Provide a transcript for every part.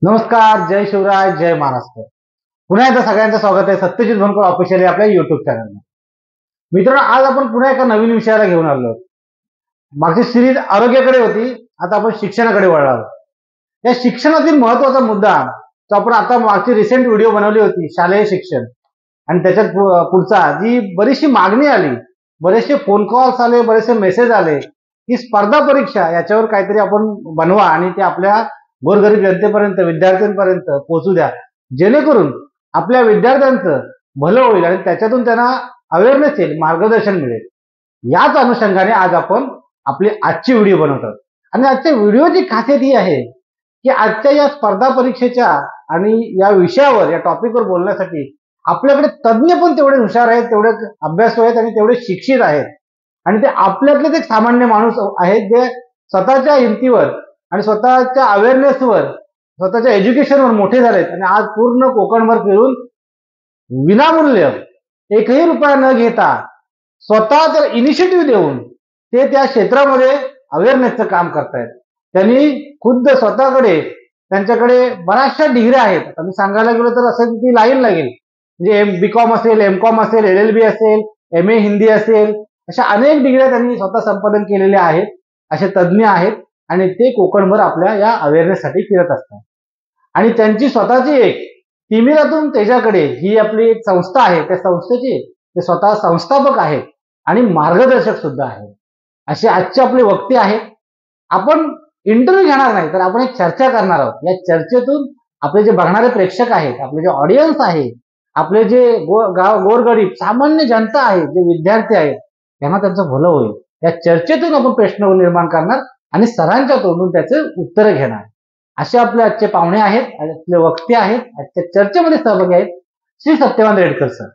नमस्कार, जय शिवराय, जय महाराष्ट्र. पुन्हा एकदा सगळ्यांचं स्वागत आहे सत्यजित भोनकर ऑफिशियल आपल्या युट्यूब चॅनलवर. मित्रांनो, आज आपण पुन्हा एका नवीन विषयाला घेऊन आलो. मागची सिरीज आरोग्याकडे होती, आता आपण शिक्षणाकडे वळलो आहोत. या शिक्षणातील महत्वाचा मुद्दा तो आपण आता मागची रिसेंट व्हिडिओ बनवली होती, शालेय शिक्षण, आणि त्याच्यात पुढचा जी बरीचशी मागणी आली, बरेचसे फोन कॉल्स आले, बरेचसे मेसेज आले की स्पर्धा परीक्षा याच्यावर काहीतरी आपण बनवा आणि ते आपल्या गोरगरीब जनतेपर्यंत, विद्यार्थ्यांपर्यंत पोहोचू द्या, जेणेकरून आपल्या विद्यार्थ्यांचं भलं होईल आणि त्याच्यातून त्यांना अवेअरनेस येईल, मार्गदर्शन मिळेल. याच अनुषंगाने आज आपण आपली आजची व्हिडिओ बनवतात. आणि आजच्या व्हिडिओची खासियत ही आहे की आजच्या या स्पर्धा परीक्षेच्या आणि या विषयावर, या टॉपिकवर बोलण्यासाठी आपल्याकडे तज्ज्ञ पण तेवढे हुशार आहेत, तेवढे अभ्यासू आहेत आणि तेवढे शिक्षित आहेत. आणि ते आपल्यातलेच एक सामान्य माणूस आहेत जे स्वतःच्या हिमतीवर आणि स्वतःच्या अवेअरनेसवर, स्वतःच्या एज्युकेशनवर मोठे झालेत आणि आज पूर्ण कोकणभर फिरून विनामूल्य एकही रुपया न घेता स्वतः त्या इनिशिएटिव्ह देऊन ते त्या क्षेत्रामध्ये अवेअरनेसचं काम करतायत. त्यांनी खुद्द स्वतःकडे, त्यांच्याकडे बऱ्याचशा डिग्र्या आहेत. आता मी सांगायला गेलो तर असं ती लाईन लागेल, म्हणजे बीकॉम असेल, एमकॉम असेल, LLB असेल, MA हिंदी असेल, अशा अनेक डिग्र्या त्यांनी स्वतः संपादन केलेल्या आहेत. असे तज्ज्ञ आहेत आणि ते कोकणभर आपल्या या अवेअरनेससाठी फिरत असतात. आणि त्यांची स्वतःची एक तिमिरातून तेजाकडे ही आपली एक संस्था आहे, त्या संस्थेचे ते स्वतः संस्थापक आहेत आणि मार्गदर्शक सुद्धा आहेत. असे आजचे आपले वक्ते आहेत. आपण इंटरव्ह्यू घेणार नाही, तर आपण एक चर्चा करणार आहोत. या चर्चेतून आपले जे बघणारे प्रेक्षक आहेत, आपले जे ऑडियन्स आहे, आपले जे गोरगरीब सामान्य जनता आहे, जे विद्यार्थी आहेत, त्यांना त्यांचं भलं होईल. या चर्चेतून आपण प्रश्न निर्माण करणार आणि सरांच्या तोंडून त्याचे उत्तर घेणार. असे आपले आजचे पाहुणे आहेत, आपले वक्ते आहेत, आजच्या चर्चेमध्ये सहभागी आहेत श्री सत्यवान रेडकर सर.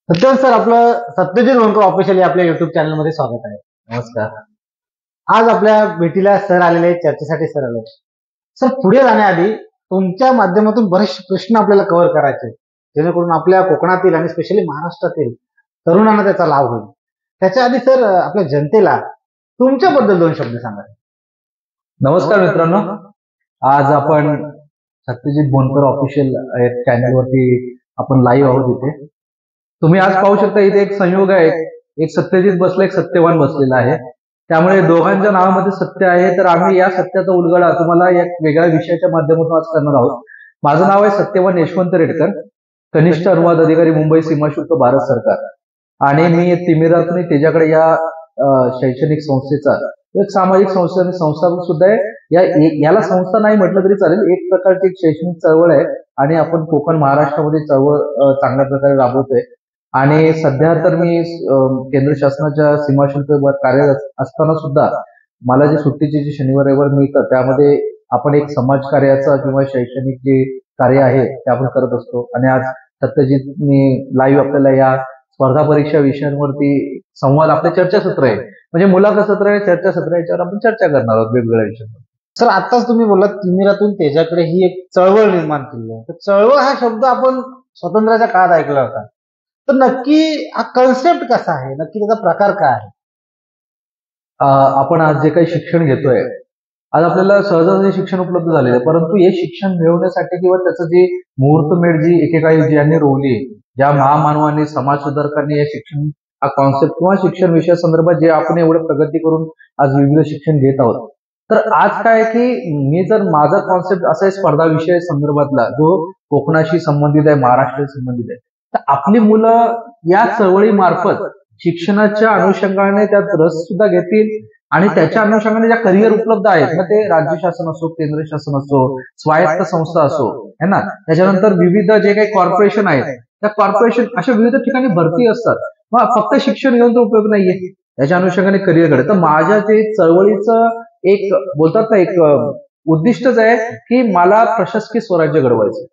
सत्यवान सर, आपलं सत्यजित भोनकर ऑफिशियल आपल्या युट्यूब चॅनलमध्ये स्वागत आहे. नमस्कार. आज आपल्या भेटीला सर आलेले, चर्चेसाठी सर आले. सर, पुढे जाण्याआधी तुमच्या माध्यमातून बरेचसे प्रश्न आपल्याला कव्हर करायचे, जेणेकरून आपल्या कोकणातील आणि स्पेशली महाराष्ट्रातील तरुणांना त्याचा लाभ होईल. त्याच्या आधी सर, आपल्या जनतेला तुमच्याबद्दल 2 शब्द सांगा. नमस्कार मित्रांनो, आज आपण सत्यजित भोनकर ऑफिशियल चॅनलवरती आपण लाईव्ह आहोत. इथे तुम्ही आज पाहू शकता, इथे एक संयोग आहे, एक सत्यजित बसला, एक सत्यवान बसलेला आहे. त्यामुळे दोघांच्या नावामध्ये सत्य आहे. तर आम्ही या सत्याचा उलगडा तुम्हाला एक वेगळ्या विषयाच्या माध्यमातून आज करणार आहोत. माझं नाव आहे सत्यवान यशवंत रेडकर, कनिष्ठ अनुवाद अधिकारी, मुंबई सीमाशुल्क, भारत सरकार. आणि मी तिमिरातून तेजाकडे या शैक्षणिक संस्थेचा एक सामाजिक संस्था आणि संस्थापक सुद्धा आहे. याला संस्था नाही म्हटलं तरी चालेल, एक प्रकारची एक शैक्षणिक चळवळ आहे आणि आपण कोकण महाराष्ट्रामध्ये चळवळ चांगल्या प्रकारे राबवतोय. आणि सध्या तर मी केंद्र शासनाच्या सीमाशुल्क कार्यरत असताना सुद्धा मला जे सुट्टीचे जे शनिवार रविवार मिळतात, त्यामध्ये आपण एक समाज कार्याचा किंवा शैक्षणिक जे कार्य आहे ते आपण करत असतो. आणि आज सत्यजितने लाईव्ह आपल्याला या स्पर्धा परीक्षा विषयांवरती संवाद, आपले चर्चासत्र आहे, म्हणजे मुलाखत सत्र आहे, चर्चासत्र आहे, याच्यावर आपण चर्चा करणार आहोत वेगवेगळ्या विषयांवर. सर, आताच तुम्ही बोललात तिमिरातून तेजाकडे ही एक चळवळ निर्माण केली आहे. तर चळवळ हा शब्द आपण स्वातंत्र्याच्या काळात ऐकला होता. तर नक्की हा कन्सेप्ट कसा आहे, नक्की त्याचा प्रकार काय आहे? आपण आज जे काही शिक्षण घेतोय, आज आपल्याला सहजासहजी शिक्षण उपलब्ध झालेलं आहे, परंतु हे शिक्षण मिळवण्यासाठी किंवा त्याचं जे मुहूर्तमेढ जी एकेकाळी ज्यांनी रोवली, ज्या महामानवांनी, समाज सुधारकांनी हे शिक्षण हा कॉन्सेप्ट किंवा शिक्षण विषयासंदर्भात जे आपण एवढं प्रगती करून आज विविध शिक्षण घेत आहोत. तर आज काय की मी जर माझा कॉन्सेप्ट असा आहे स्पर्धा विषय संदर्भातला, जो कोकणाशी संबंधित आहे, महाराष्ट्राशी संबंधित आहे, तर आपली मुलं या चळवळीमार्फत शिक्षणाच्या अनुषंगाने त्यात रस सुद्धा घेतील आणि त्याच्या अनुषंगाने ज्या करिअर उपलब्ध आहेत, मग ते राज्य शासन असो, केंद्र शासन असो, स्वायत्त संस्था असो, है ना, त्याच्यानंतर विविध जे काही कॉर्पोरेशन आहेत, त्या कॉर्पोरेशन अशा विविध ठिकाणी भरती असतात. मग फक्त शिक्षण घेऊन तो उपयोग नाहीये, त्याच्या अनुषंगाने करिअर घडत. तर माझ्या ते चळवळीचं एक बोलतात ना, एक उद्दिष्टच आहे की मला प्रशासकीय स्वराज्य घडवायचं.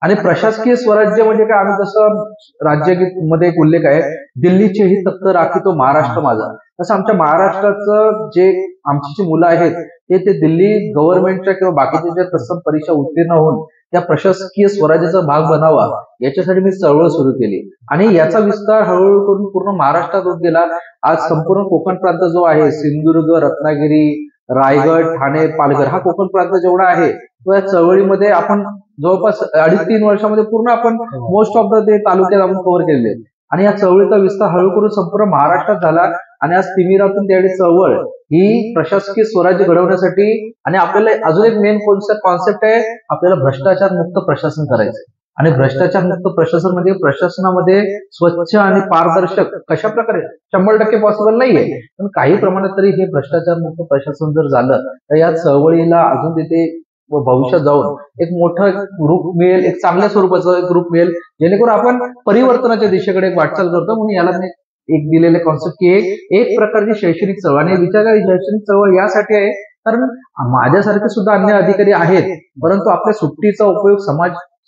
आणि प्रशासकीय स्वराज्य म्हणजे काय, आम्ही जसं राज्यगीत मध्ये एक उल्लेख आहे, दिल्लीचे ही तख्त राखी तो महाराष्ट्र माझा, तसं आमच्या महाराष्ट्राचं जे आमची जी मुलं आहेत ते दिल्ली गव्हर्नमेंटच्या किंवा बाकीच्या ज्या तत्सम परीक्षा उत्तीर्ण होऊन त्या प्रशासकीय स्वराज्याचा भाग बनावा, याच्यासाठी मी चळवळ सुरू केली. आणि याचा विस्तार हळूहळू करून पूर्ण महाराष्ट्रात होत गेला. आज संपूर्ण कोकण प्रांत जो आहे, सिंधुदुर्ग, रत्नागिरी, रायगड, ठाणे, पालघर हा कोकण प्रांत जेवढा आहे तो या चळवळीमध्ये आपण जवळपास 2.5-3 वर्षामध्ये पूर्ण आपण मोस्ट ऑफ द ते तालुक्यात आपण कव्हर केलेले आहेत. आणि या चळवळीचा विस्तार हळू करून संपूर्ण महाराष्ट्रात झाला. आणि आज तिमिरातून त्यावेळी चळवळ ही प्रशासकीय स्वराज्य घडवण्यासाठी आणि आपल्याला अजून एक मेन कॉन्सेप्ट आहे, आपल्याला भ्रष्टाचार मुक्त प्रशासन करायचं. आणि भ्रष्टाचार मुक्त प्रशासन म्हणजे प्रशासनामध्ये स्वच्छ आणि पारदर्शक कशा प्रकारे 100% पॉसिबल नाहीये, पण काही प्रमाणात तरी हे भ्रष्टाचार मुक्त प्रशासन जर झालं तर या चळवळीला अजून तिथे भविष्यात जाऊन एक मोठं ग्रुप मिळेल, एक चांगल्या स्वरूपाचं एक ग्रुप मिळेल, जेणेकरून आपण परिवर्तनाच्या दिशेकडे एक वाटचाल करतो. म्हणून याला मी एक दिलेले कॉन्सेप्ट की एक प्रकारची शैक्षणिक चळवळ. आणि विचार करा, शैक्षणिक चळवळ यासाठी आहे कारण माझ्यासारखे सुद्धा अन्य अधिकारी आहेत, परंतु आपल्या सुट्टीचा उपयोग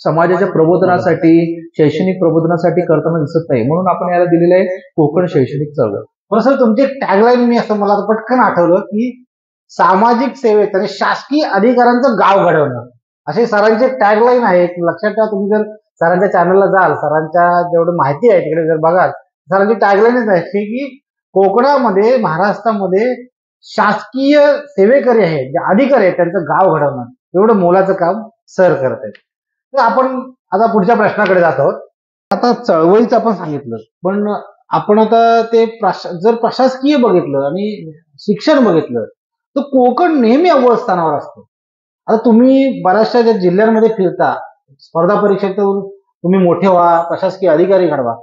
समाजाच्या प्रबोधनासाठी, शैक्षणिक प्रबोधनासाठी करताना दिसत नाही. म्हणून आपण याला दिलेलं आहे कोकण शैक्षणिक चळवळ. पण सर तुमचे टॅगलाईन मी असं मला पटकन आठवलं की सामाजिक सेवेत आणि शासकीय अधिकाऱ्यांचं गाव घडवणं, असे सरांचे टॅगलाईन आहे. लक्षात ठेवा, तुम्ही जर सरांच्या चॅनलला जाल, सरांच्या जेवढी माहिती आहे तिकडे जर बघाल, सरांची टॅगलाईनच आहे की कोकणामध्ये, महाराष्ट्रामध्ये शासकीय सेवेकरी आहेत, जे अधिकारी आहेत, त्यांचं गाव घडवणं, एवढं मोलाचं काम सर करत आहेत. तर आपण आता पुढच्या प्रश्नाकडे जात आहोत. आता चळवळीचं आपण सांगितलं, पण आपण आता ते जर प्रशासकीय बघितलं आणि शिक्षण बघितलं तर कोकण नेहमी अव्वल स्थानावर असतो. आता तुम्ही बऱ्याचशा ज्या जिल्ह्यांमध्ये फिरता, स्पर्धा परीक्षेतून तुम्ही मोठे व्हा, प्रशासकीय अधिकारी घडवा,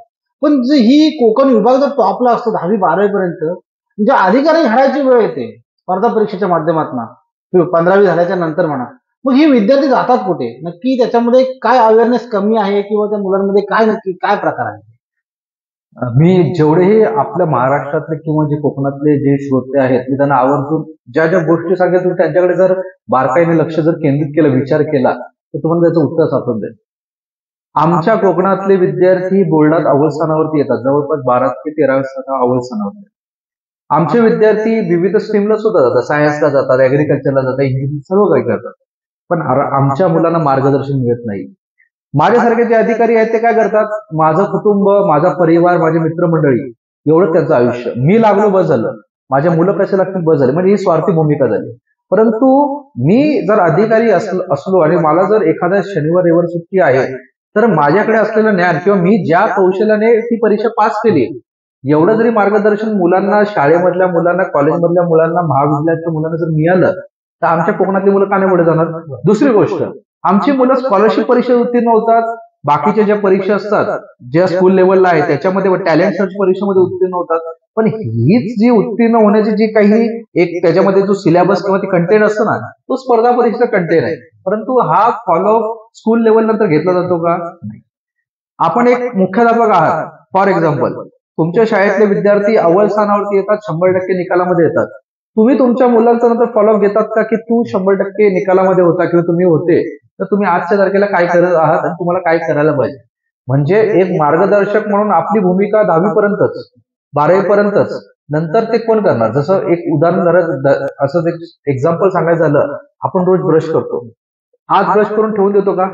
पण ही कोकण विभाग जर टॉपला असतो 10वी-12वी पर्यंत, म्हणजे अधिकारी घडायची वेळ येते स्पर्धा परीक्षेच्या माध्यमातून 15वी झाल्याच्या नंतर म्हणा, मग हे विद्यार्थी जातात कुठे? नक्की त्याच्यामध्ये काय अवेअरनेस कमी आहे किंवा त्या मुलांमध्ये नक्की काय प्रकार आहे? मी जेवढेही आपल्या महाराष्ट्रातले किंवा जे कोकणातले जे श्रोते आहेत, मी त्यांना आवर्जून ज्या ज्या गोष्टी सांगितल्या त्यांच्याकडे जर बारकाईने लक्ष जर केंद्रित केलं, विचार केला, तर तुम्हाला त्याचं उत्तर सापडेल. आमच्या कोकणातले विद्यार्थी बोर्डात अव्वल स्थानावरती येतात, जवळपास 12 ते 13 अव्वल स्थानावरती. आमचे विद्यार्थी विविध स्ट्रीमला सुद्धा जातात, सायन्सला जातात, ऍग्रिकल्चरला जातात, इंजिनिअरिंग सर्व काही करतात, पण आमच्या मुलांना मार्गदर्शन मिळत नाही. माझ्यासारखे जे अधिकारी आहेत ते काय करतात, माझं कुटुंब, माझा परिवार, माझे मित्रमंडळी एवढं त्यांचं आयुष्य, मी लागलो बस झालं, माझ्या मुलं कसे लागतील बस झाले, म्हणजे ही स्वार्थी भूमिका झाली. परंतु मी जर अधिकारी असलो आणि मला जर एखाद्या शनिवार रविवार सुट्टी आहे, तर माझ्याकडे असलेलं ज्ञान किंवा मी ज्या कौशल्याने ती परीक्षा पास केली, एवढं जरी मार्गदर्शन मुलांना, शाळेमधल्या मुलांना, कॉलेजमधल्या मुलांना, महाविद्यालयातल्या मुलांना जर मिळालं तर आमच्या कोकणातली मुलं का नाही पुढे जाणार? दुसरी गोष्ट, आमची मुलं स्कॉलरशिप परीक्षेत उत्तीर्ण होतात, बाकीच्या ज्या परीक्षा असतात ज्या स्कूल लेवलला आहे त्याच्यामध्ये टॅलेंट सर्च परीक्षेमध्ये उत्तीर्ण होतात, पण हीच जी उत्तीर्ण होण्याची जी काही एक त्याच्यामध्ये जो सिलेबस किंवा ती कंटेंट असतो ना, तो स्पर्धा परीक्षेचा कंटेंट आहे, परंतु हा फॉलो स्कूल लेवल नंतर घेतला जातो का? नाही. आपण एक मुख्याध्यापक आहात, फॉर एक्झाम्पल तुमच्या शाळेतले विद्यार्थी अव्वल स्थानावरती येतात, 100% निकालामध्ये येतात, तुम्ही तुमच्या मुलांचा नंतर फॉलोअप घेतात का की तू 100% निकालामध्ये होता किंवा तुम्ही होते, तर तुम्ही आजच्या तारखेला काय करत आहात आणि तुम्हाला काय करायला पाहिजे? म्हणजे एक मार्गदर्शक म्हणून आपली भूमिका 10वी पर्यंतच, 12वी पर्यंतच, नंतर ते कोण करणार? जसं एक उदाहरण असं एक एक्झाम्पल सांगायचं झालं, आपण रोज ब्रश करतो, आज ब्रश करून ठेवून देतो का?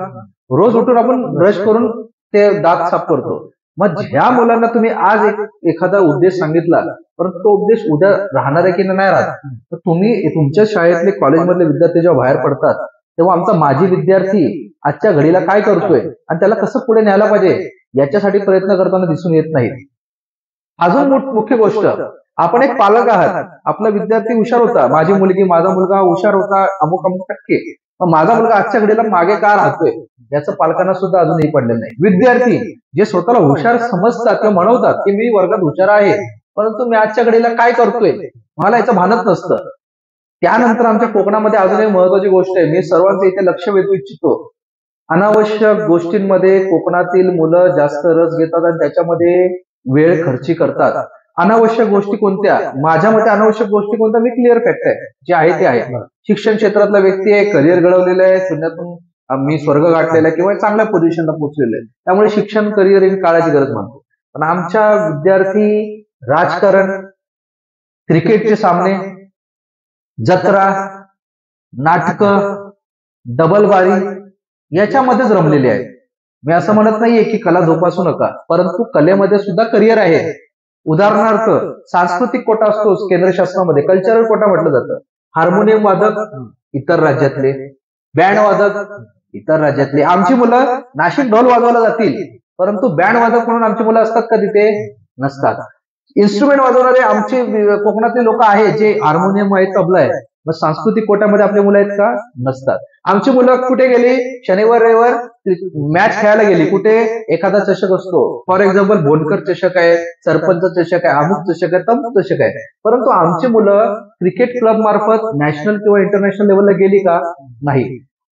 रोज उठून आपण ब्रश करून ते दात साफ करतो. मग ज्या मुलांना तुम्ही आज एखादा उद्देश सांगितला, परंतु तो उद्देश उद्या राहणार आहे की नाही राहत, तर तुम्ही तुमच्या शाळेतले, कॉलेजमधले विद्यार्थी जेव्हा बाहेर पडतात तेव्हा आमचा माजी विद्यार्थी आजच्या घडीला काय करतोय आणि त्याला कसं पुढे न्यायला पाहिजे याच्यासाठी प्रयत्न करताना दिसून येत नाही. अजून मुख्य गोष्ट, आपण एक पालक आहात, आपला विद्यार्थी हुशार होता, माझी मुलगी, माझा मुलगा हुशार होता अमुक टक्के, पण माझा मुलगा आजच्या घडीला मागे का राहतोय याचं पालकांना सुद्धा अजूनही पडलेलं नाही. विद्यार्थी जे स्वतःला हुशार समजतात किंवा म्हणवतात की मी वर्गात हुशार आहे, परंतु मी आजच्या घडीला काय करतोय मला याचं भानच नसतं. त्यानंतर आमच्या कोकणामध्ये अजून एक महत्वाची गोष्ट आहे, मी सर्वांचं इथे लक्ष वेधू इच्छितो. अनावश्यक गोष्टींमध्ये कोकणातील मुलं जास्त रस घेतात आणि त्याच्यामध्ये वेळ खर्ची करतात. अनावश्यक गोष्टी कोणत्या? माझ्या मते अनावश्यक गोष्टी कोणत्या? मी क्लिअर फॅक्ट आहे, जे आहे ते आहे. शिक्षण क्षेत्रातला व्यक्ती आहे, करिअर घडवलेलं आहे, शून्यातून मी स्वर्ग गाठलेला आहे किंवा चांगल्या पोझिशनला पोहोचलेलं आहे, त्यामुळे शिक्षण, करिअर ही काळाची गरज मानतो. पण आमच्या विद्यार्थी राजकारण, क्रिकेटचे सामने, जत्रा, नाटकं, डबलबारी याच्यामध्येच रमलेले आहे. मी असं म्हणत नाहीये की कला जोपासू नका, परंतु कलेमध्ये सुद्धा करिअर आहे. उदाहरणार्थ सांस्कृतिक कोटा असतो केंद्र शासनामध्ये, कल्चरल कोटा म्हटलं जातं. हार्मोनियम वादक इतर राज्यातले, बँड वादक इतर राज्यातले. आमची मुलं नाशिक ढोल वाजवायला जातील, परंतु बँड वादक म्हणून आमची मुलं असतात का तिथे? नसतात. इन्स्ट्रुमेंट वाजवणारे आमचे कोकणातले लोक आहेत, जे हार्मोनियम आहे, तबला आहे, मग सांस्कृतिक कोट्यामध्ये आपले मुलं आहेत का? नसतात. आमची मुलं कुठे गेली? शनिवार रविवार मॅच खेळायला गेली. कुठे? एखादा चषक असतो, फॉर एक्झाम्पल बोनकर चषक आहे, सरपंच चषक आहे, अमुक चषक आहे, तमुक चषक आहे. परंतु आमची मुलं क्रिकेट क्लब मार्फत नॅशनल किंवा इंटरनॅशनल लेवलला गेली का? नाही.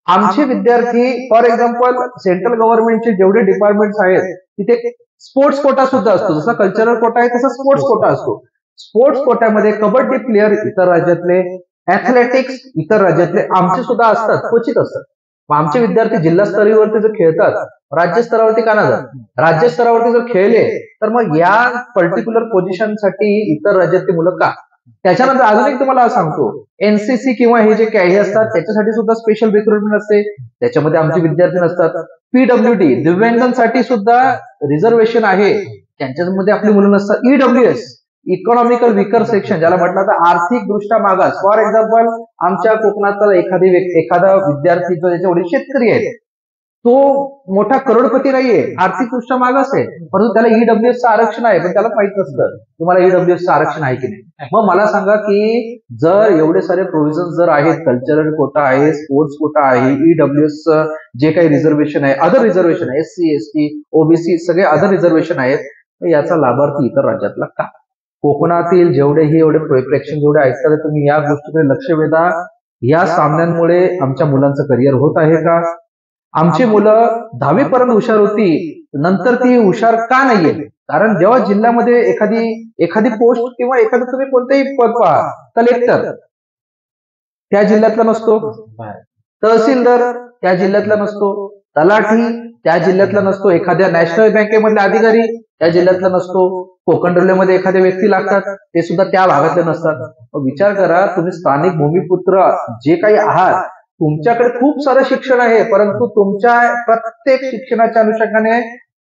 आमचे विद्यार्थी फॉर एक्झाम्पल सेंट्रल गव्हर्नमेंटचे जेवढे डिपार्टमेंट्स आहेत तिथे स्पोर्ट्स कोटा सुद्धा असतो. जसा कल्चरल कोटा आहे तसा स्पोर्ट्स कोटा असतो. स्पोर्ट्स कोट्यामध्ये कबड्डी प्लेअर इतर राज्यातले, ऍथलेटिक्स इतर राज्यातले आमचे सुद्धा असतात, क्वचित असतात. मग आमचे विद्यार्थी जिल्हा स्तरावरती जर खेळतात, राज्यस्तरावरती का नाही जात? राज्यस्तरावरती जर खेळले तर मग या पर्टिक्युलर पोझिशनसाठी इतर राज्यातली मुलं का? त्याच्यानंतर अजून एक तुम्हाला सांगतो, एनसीसी किंवा हे जे काही असतात त्याच्यासाठी सुद्धा स्पेशल रिक्रुटमेंट असते, त्याच्यामध्ये आमचे विद्यार्थी नसतात. पीडब्ल्यूडी दिव्यांगांसाठी सुद्धा रिझर्वेशन आहे, त्यांच्यामध्ये आपली मुलं नसतात. ईडब्ल्यूएस इकॉनॉमिकल विकर सेक्शन, ज्याला म्हटलं तर आर्थिक दृष्ट्या मागास. फॉर एक्झाम्पल आमच्या कोकणातला एखादा विद्यार्थी जो याच्यावरील शेतकरी आहे, तो मोठा करोडपती नाहीये, आर्थिक दृष्ट्या मागास आहे, परंतु त्याला ईडब्ल्यूएसचं आरक्षण आहे, पण त्याला माहित नसतं तुम्हाला ईडब्ल्यूएसचं आरक्षण आहे की नाही. मग मला सांगा की जर एवढे सारे प्रोव्हिजन जर आहेत, कल्चरल कोटा आहे, स्पोर्ट्स कोटा आहे, ईडब्ल्यूएस जे काही रिझर्वेशन आहे, अदर रिझर्वेशन आहे, एससी एसटी ओबीसी सगळे अदर रिझर्वेशन आहेत, याचा लाभार्थी इतर राज्यातला का? कोकणातील जेवढेही एवढे प्रेक्षक जेवढे ऐकतात, तुम्ही या गोष्टीकडे लक्ष वेधा. या सामन्यांमुळे आमच्या मुलांचं करिअर होत आहे का? आमची मुलं 10वी पर्यंत हुशार होती, नंतर ती हुशार का नाहीये? कारण जेव्हा जिल्ह्यामध्ये एखादी पोस्ट किंवा एखादं तुम्ही कोणतेही पद पहा, कलेक्टर त्या जिल्ह्यातला नसतो, तहसीलदार त्या जिल्ह्यातला नसतो, तलाठी त्या जिल्ह्यातला नसतो, एखाद्या नॅशनल बँकेमधले अधिकारी त्या जिल्ह्यातला नसतो, कोकण रेल्वेमध्ये एखादे व्यक्ती लागतात ते सुद्धा त्या भागातले नसतात. विचार करा, तुम्ही स्थानिक भूमिपुत्र जे काही आहात, तुमच्याकडे खूप सारं शिक्षण आहे, परंतु तुमच्या प्रत्येक शिक्षणाच्या अनुषंगाने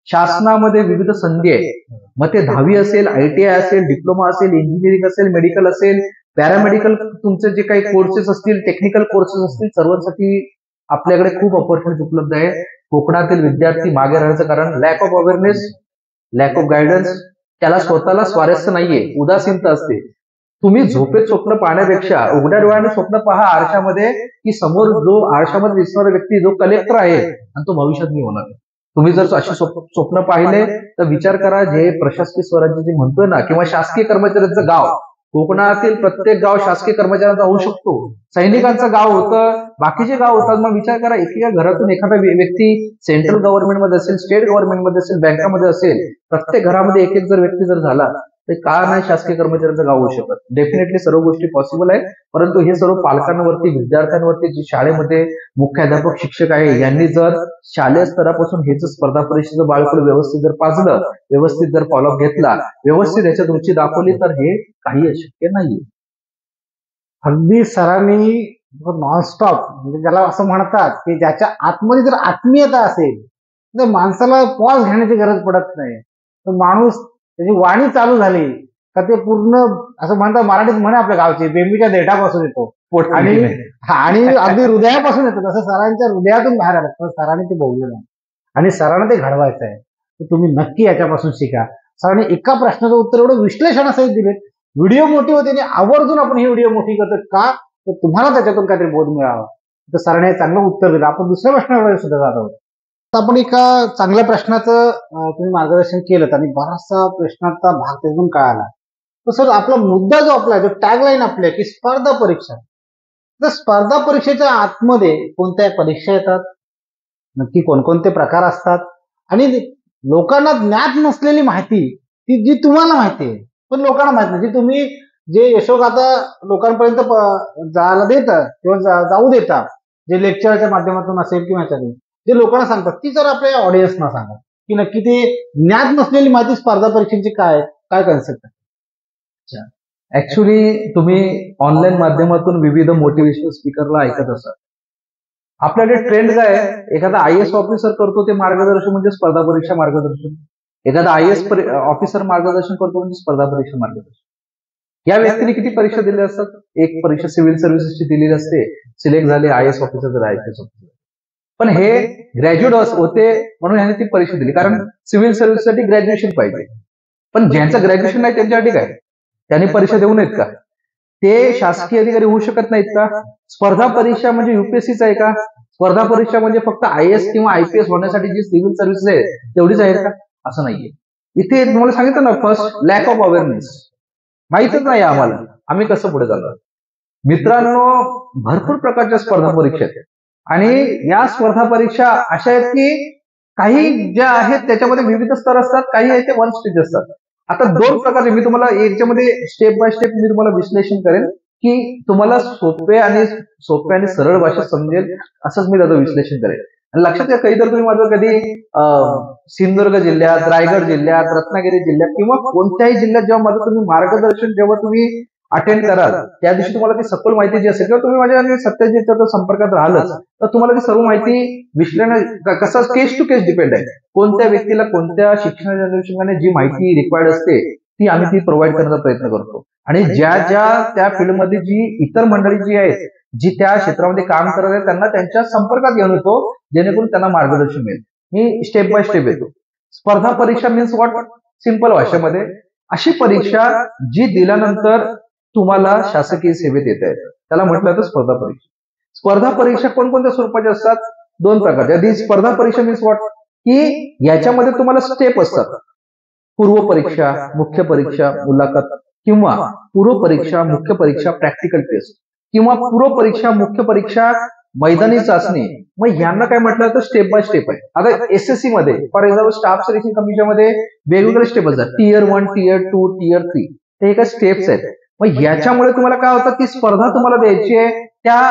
शासनामध्ये विविध संधी आहे. मग ते 10वी असेल, ITI असेल, डिप्लोमा असेल, इंजिनिअरिंग असेल, मेडिकल असेल, पॅरामेडिकल, तुमचे जे काही कोर्सेस असतील, टेक्निकल कोर्सेस असतील, सर्वांसाठी आपल्याकडे खूप ऑपॉर्च्युनिटी उपलब्ध आहे. कोकणातील विद्यार्थी मागे राहण्याचं कारण lack of awareness, lack of guidance, त्याला स्वतःला स्वारस्य नाहीये, उदासीनता असते. तुम्ही झोपेत स्वप्न पाहण्यापेक्षा उघड्या डोळ्याने स्वप्न पहा आरशामध्ये, की समोर जो आरशामध्ये दिसणारा व्यक्ती जो कलेक्टर आहे आणि तो भविष्यात मी होणार. तुम्ही जर अशी स्वप्न पाहिले तर विचार करा, जे प्रशासकीय स्वराज्य जे म्हणतोय ना, किंवा शासकीय कर्मचाऱ्यांचं गाव, कोकणातील प्रत्येक गाव शासकीय कर्मचाऱ्यांचा होऊ शकतो, सैनिकांचं गाव होतं, बाकीचे गाव होतात. मग विचार करा, एका घरातून एखादा व्यक्ती सेंट्रल गव्हर्नमेंटमध्ये असेल, स्टेट गव्हर्नमेंटमध्ये असेल, बँकामध्ये असेल, प्रत्येक घरामध्ये एक जर व्यक्ती जर झाला तर का नाही शासकीय कर्मचाऱ्यांचं गाव होऊ शकत? डेफिनेटली सर्व गोष्टी पॉसिबल आहे, परंतु हे सर्व पालकांवरती, विद्यार्थ्यांवरती, जे शाळेमध्ये मुख्याध्यापक शिक्षक आहे यांनी जर शालेय स्तरापासून हेच स्पर्धा परीक्षेचं बाळकडे व्यवस्थित जर पाजलं, व्यवस्थित जर फॉलोअप घेतला, व्यवस्थित याच्यात रुची दाखवली, तर हे काही अशक्य नाहीये. अगदी सरांनी नॉनस्टॉप, म्हणजे ज्याला असं म्हणतात की ज्याच्या आतमध्ये जर आत्मीयता असेल तर माणसाला पॉज घेण्याची गरज पडत नाही. तर माणूस त्याची वाणी चालू झाली का ते पूर्ण असं म्हणतात, मराठीत म्हणे आपल्या गावची, बेंबीच्या देठापासून येतो आणि अगदी हृदयापासून येतो. जसं सरांच्या हृदयातून बाहेर आलं, तर सरांनी ते बोललेलं आहे आणि सरांना ते घडवायचं आहे. तर तुम्ही नक्की याच्यापासून शिका. सरांनी एका प्रश्नाचं उत्तर एवढं विश्लेषणासहित दिले. व्हिडिओ मोठी होते आणि आवर्जून आपण ही व्हिडिओ मोठी करतो का? तर तुम्हाला त्याच्यातून काहीतरी बोध मिळावा. तर सरांनी चांगलं उत्तर दिलं. आपण दुसऱ्या प्रश्नाकडे सुद्धा जात आहोत. तर आपण एका चांगल्या प्रश्नाचं तुम्ही मार्गदर्शन केलं आणि बराचसा प्रश्नाचा भाग त्यातून कळाला. तर सर, आपला मुद्दा जो आपला, जो टॅगलाईन आपल्या की स्पर्धा परीक्षा, तर स्पर्धा परीक्षेच्या आतमध्ये कोणत्या परीक्षा येतात, नक्की कोणकोणते प्रकार असतात, आणि लोकांना ज्ञात नसलेली माहिती ती जी तुम्हाला माहिती आहे पण लोकांना माहित नाही, जी तुम्ही जे यशोगाथा लोकांपर्यंत जायला देता किंवा जाऊ देता, जे लेक्चरच्या माध्यमातून असेल किंवा ह्याच्यातून जे लोकांना सांगतात, ती जर आपल्या ऑडियन्सना सांगा की नक्की ते ज्ञात नसलेली माहिती स्पर्धा परीक्षेची काय कन्सेप्ट आहे. ऍक्च्युली तुम्ही ऑनलाईन माध्यमातून विविध मोटिवेशनल स्पीकरला ऐकत असाल. आपल्याकडे ट्रेंड काय आहे, एखादा IAS ऑफिसर करतो ते मार्गदर्शन म्हणजे स्पर्धा परीक्षा मार्गदर्शन, एखादा IAS ऑफिसर मार्गदर्शन करतो म्हणजे स्पर्धा परीक्षा मार्गदर्शन. या व्यक्तीने किती परीक्षा दिल्या असतात? एक परीक्षा सिव्हिल सर्व्हिसेसची दिलेली असते, सिलेक्ट झाले IAS ऑफिसर तर IPS ऑफिसर. पण हे ग्रॅज्युएट होते म्हणून यांनी ती परीक्षा दिली, कारण सिव्हिल सर्व्हिससाठी ग्रॅज्युएशन पाहिजे. पण ज्यांचं ग्रॅज्युएशन नाही त्यांच्यासाठी काय? त्यांनी परीक्षा देऊ नयेत का? ते शासकीय अधिकारी होऊ शकत नाहीत का? स्पर्धा परीक्षा म्हणजे युपीएससीच आहे का? स्पर्धा परीक्षा म्हणजे फक्त IAS किंवा IPS होण्यासाठी जी सिव्हिल सर्व्हिस आहे तेवढीच आहे का? असं नाहीये. इथे तुम्हाला सांगितलं ना, फर्स्ट लॅक ऑफ अवेअरनेस, माहितच नाही आम्हाला, आम्ही कसं पुढे जाणार. मित्रांनो, भरपूर प्रकारच्या स्पर्धा परीक्षा आहेत आणि या स्पर्धा परीक्षा अशा आहेत की काही ज्या आहेत त्याच्यामध्ये विविध स्तर असतात, काही आहेत ते वन स्टेज असतात. आता दोन प्रकारचे मी तुम्हाला याच्यामध्ये स्टेप बाय स्टेप मी तुम्हाला विश्लेषण करेन की तुम्हाला सोप्या आणि सरळ भाषेत समजेल असंच मी त्याचं विश्लेषण करेन. आणि लक्षात घ्या, कधी तर तुम्ही माझं कधी सिंधुदुर्ग जिल्ह्यात, रायगड जिल्ह्यात, रत्नागिरी जिल्ह्यात किंवा कोणत्याही जिल्ह्यात जेव्हा माझं तुम्ही मार्गदर्शन जेव्हा तुम्ही अटेंड कराल त्या दिवशी तुम्हाला ती सखोल माहिती जी असेल किंवा तुम्ही माझ्या सत्याच्या संपर्कात राहिलच तर तुम्हाला ती सर्व माहिती विश्लेषण कसं केस टू केस डिपेंड आहे. कोणत्या व्यक्तीला कोणत्या शिक्षणाच्या अनुषंगाने जी माहिती रिक्वायर्ड असते ती आम्ही ती प्रोव्हाइड करण्याचा प्रयत्न करतो. आणि ज्या त्या फील्डमध्ये जी इतर मंडळी जी आहेत जी त्या क्षेत्रामध्ये काम करत आहेत त्यांना त्यांच्या संपर्कात घेऊन येतो जेणेकरून त्यांना मार्गदर्शन मिळेल. मी स्टेप बाय स्टेप येतो. स्पर्धा परीक्षा मीन्स व्हॉट? सिंपल भाषेमध्ये अशी परीक्षा जी दिल्यानंतर तुम्हाला शासकीय सेवेत येता येतं त्याला म्हटलं जातं स्पर्धा परीक्षा. स्पर्धा परीक्षा कोणकोणत्या स्वरूपाच्या असतात? दोन प्रकारच्या. आधी स्पर्धा परीक्षा मीन्स व्हॉट? की याच्यामध्ये तुम्हाला स्टेप असतात. पूर्व परीक्षा, मुख्य परीक्षा, मुलाखत किंवा पूर्व परीक्षा, मुख्य परीक्षा, प्रॅक्टिकल टेस्ट किंवा पूर्व परीक्षा, मुख्य परीक्षा, मैदानी चाचणी. मग यांना काय म्हटलं जातं? स्टेप बाय स्टेप आहे. आता SSC मध्ये for example staff selection commission मध्ये वेगवेगळे स्टेप असतात. Tier 1, Tier 2, Tier 3 हे एका स्टेप्स आहेत. मग याच्यामुळे तुम्हाला काय होतं? ती स्पर्धा तुम्हाला द्यायची आहे, त्या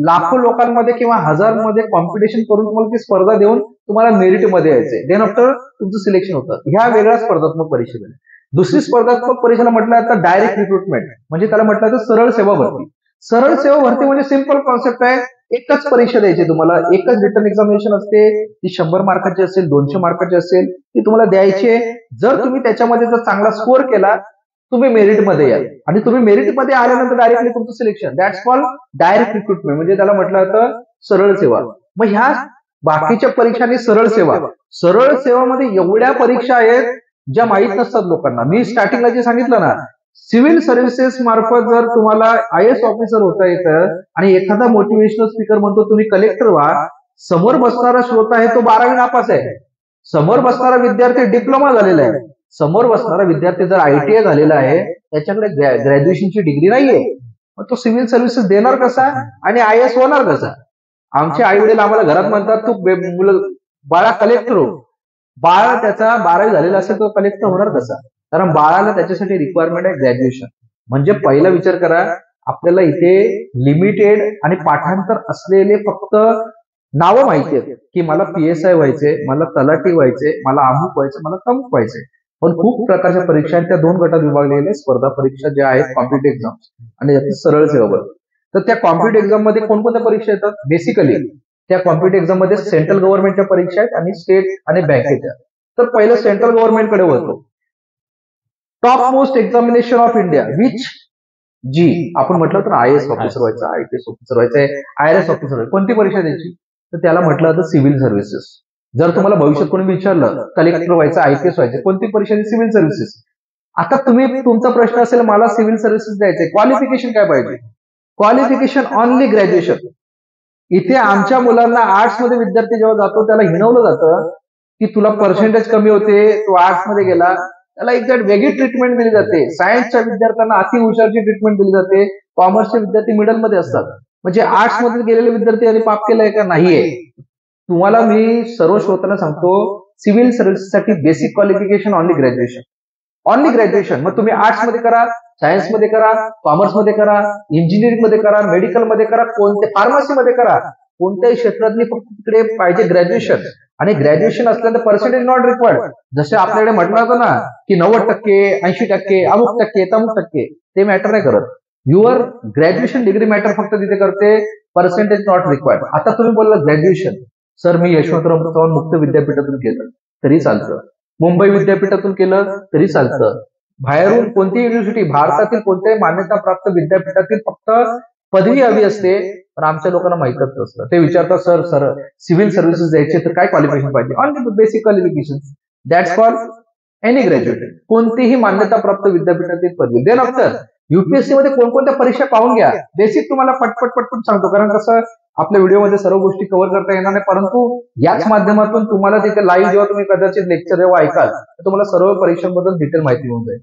लाखो लोकांमध्ये किंवा हजारमध्ये कॉम्पिटिशन करून तुम्हाला ती स्पर्धा देऊन तुम्हाला मेरिटमध्ये यायचंय. देन आफ्टर तुमचं सिलेक्शन होतं. ह्या वेगळ्या स्पर्धात्मक परीक्षा झाल्या. दुसरी स्पर्धात्मक परीक्षेला म्हटलं जातं डायरेक्ट रिक्रुटमेंट, म्हणजे त्याला म्हटलं जातं सरळ सेवा भरती. सरळ सेवा भरती म्हणजे सिंपल कॉन्सेप्ट आहे. एकच परीक्षा द्यायची तुम्हाला, एकच रिटर्न एक्झामिनेशन असते. ती 100 मार्काची असेल, 200 मार्काची असेल, ती तुम्हाला द्यायची आहे. जर तुम्ही त्याच्यामध्ये जर चांगला स्कोअर केला तुम्ही मेरिटमध्ये याल आणि तुम्ही मेरिटमध्ये आल्यानंतर डायरेक्टली तुमचं selection. That's called direct recruitment, म्हणजे त्याला म्हटलं जातं सरळ सेवा. मग ह्या बाकीच्या परीक्षांनी सरळ सेवामध्ये एवढ्या परीक्षा आहेत ज्या माहीत नसतात लोकांना. मी स्टार्टिंगला जे सांगितलं ना, सिव्हिल सर्व्हिसेस मार्फत जर तुम्हाला IAS ऑफिसर होता येतं आणि एखादा मोटिवेशनल स्पीकर म्हणतो तुम्ही कलेक्टर व्हा, समोर बसणारा श्रोता आहे तो 12वी नापास आहे, समोर बसणारा विद्यार्थी डिप्लोमा झालेला आहे, समोर बसणारा विद्यार्थी जर ITI झालेला आहे त्याच्याकडे ग्रॅज्युएशनची डिग्री नाहीये, मग तो सिव्हिल सर्व्हिसेस देणार कसा आणि IAS होणार कसा? आमचे आई वडील आम्हाला घरात म्हणतात तू बाळा कलेक्टर हो. बाळ त्याचा 12वी झालेला असेल तो कलेक्टर होणार कसा? कारण बाळाला त्याच्यासाठी रिक्वायरमेंट आहे ग्रॅज्युएशन. म्हणजे पहिला विचार करा, आपल्याला इथे लिमिटेड आणि पाठांतर असलेले फक्त नावं माहिती आहेत की मला PSI व्हायचे, मला तलाठी व्हायचे, मला अमुक व्हायचे, मला तमुक व्हायचे. पण खूप प्रकारच्या परीक्षा आहेत, त्या 2 गटात विभागलेल्या स्पर्धा परीक्षा ज्या आहेत कॉम्पिटिटिव्ह एक्झाम्स आणि याची सरळ सेवा. तर त्या कॉम्पिटिटिव्ह एक्झाम मध्ये कोणकोणत्या परीक्षा येतात? बेसिकली त्या कॉम्पिटिटिव्ह एक्झाम मध्ये सेंट्रल गव्हर्नमेंटच्या परीक्षा आहेत आणि स्टेट आणि बँकेच्या. तर पहिलं सेंट्रल गव्हर्नमेंटकडे होतो. Top most examination of India which जी आपण म्हटलं तर IAS ऑफिसर व्हायचं, IPS ऑफिसर व्हायचंय, IRS ऑफिसर व्हायचं. कोणती परीक्षा द्यायची? तर त्याला म्हटलं जातं सिव्हिल सर्व्हिसेस. जर तुम्हाला भविष्यात कोणी विचारलं कलेक्टर व्हायचं, IPS व्हायचं, कोणती परीक्षा? Civil services. आता तुमचा प्रश्न असेल मला सिव्हिल सर्व्हिसेस द्यायचे, क्वालिफिकेशन काय पाहिजे? Qualification only graduation. इथे आमच्या मुलांना आर्ट्स मध्ये विद्यार्थी जेव्हा जातो त्याला हिणवलं जातं की तुला पर्सेंटेज कमी होते, तू आर्ट्स मध्ये गेला, त्याला एक्झॅक्ट वेगळी ट्रीटमेंट दिली जाते. सायन्सच्या विद्यार्थ्यांना अति हुशारची ट्रीटमेंट दिली जाते, कॉमर्सचे विद्यार्थी मिडल मध्ये असतात. म्हणजे आर्ट्स मध्ये गेलेले विद्यार्थी यांनी पाप केलंय का? नाहीये. तुम्हाला मी सर्व श्रोतांना सांगतो, सिव्हिल सर्व्हिसेससाठी basic qualification only graduation. Only graduation. मग तुम्ही आर्ट्स मध्ये करा, सायन्स मध्ये करा, कॉमर्स मध्ये करा, इंजिनिअरिंग मध्ये करा, मेडिकल मध्ये करा, फार्मसी मध्ये करा, कोणत्याही क्षेत्रातली फक्त तिकडे पाहिजे ग्रॅज्युएशन. आणि ग्रॅज्युएशन असल्यानंतर पर्सेंटेज नॉट रिक्वायर्ड. जसे आपल्याकडे म्हटलं होतं ना की 90%, 80%, अमुक टक्के, तमुक टक्के, ते मॅटर नाही करत. युअर ग्रॅज्युएशन डिग्री मॅटर फक्त तिथे करते, पर्सेंटेज नॉट रिक्वायर्ड. आता तुम्ही बोलला ग्रॅज्युएशन, सर मी यशवंतराव चव्हाण मुक्त विद्यापीठातून केलं तरी चालतं, मुंबई विद्यापीठातून केलं तरी चालतं, बाहेरून कोणतीही युनिव्हर्सिटी, भारतातील कोणत्याही मान्यताप्राप्त विद्यापीठातील फक्त पदवी हवी असते, पण आमच्या लोकांना माहितच नसतं. ते विचारतात, सर सिव्हिल सर्व्हिसेस द्यायचे तर काय क्वालिफिकेशन पाहिजे? Only basic qualification, that's for any graduate, कोणतीही मान्यताप्राप्त विद्यापीठातील पदवी. देन आफ्टर युपीएससी मध्ये कोणकोणत्या परीक्षा पाहून घ्या. बेसिक तुम्हाला पटपट सांगतो, कारण कसं आपल्या व्हिडिओमध्ये सर्व गोष्टी कव्हर करता येणार नाही, परंतु याच माध्यमातून तुम्हाला तिथे लाईव्ह जेव्हा तुम्ही कदाचित लेक्चर जेव्हा ऐकाल तर तुम्हाला सर्व परीक्षांबद्दल डिटेल माहिती होऊन जाईल.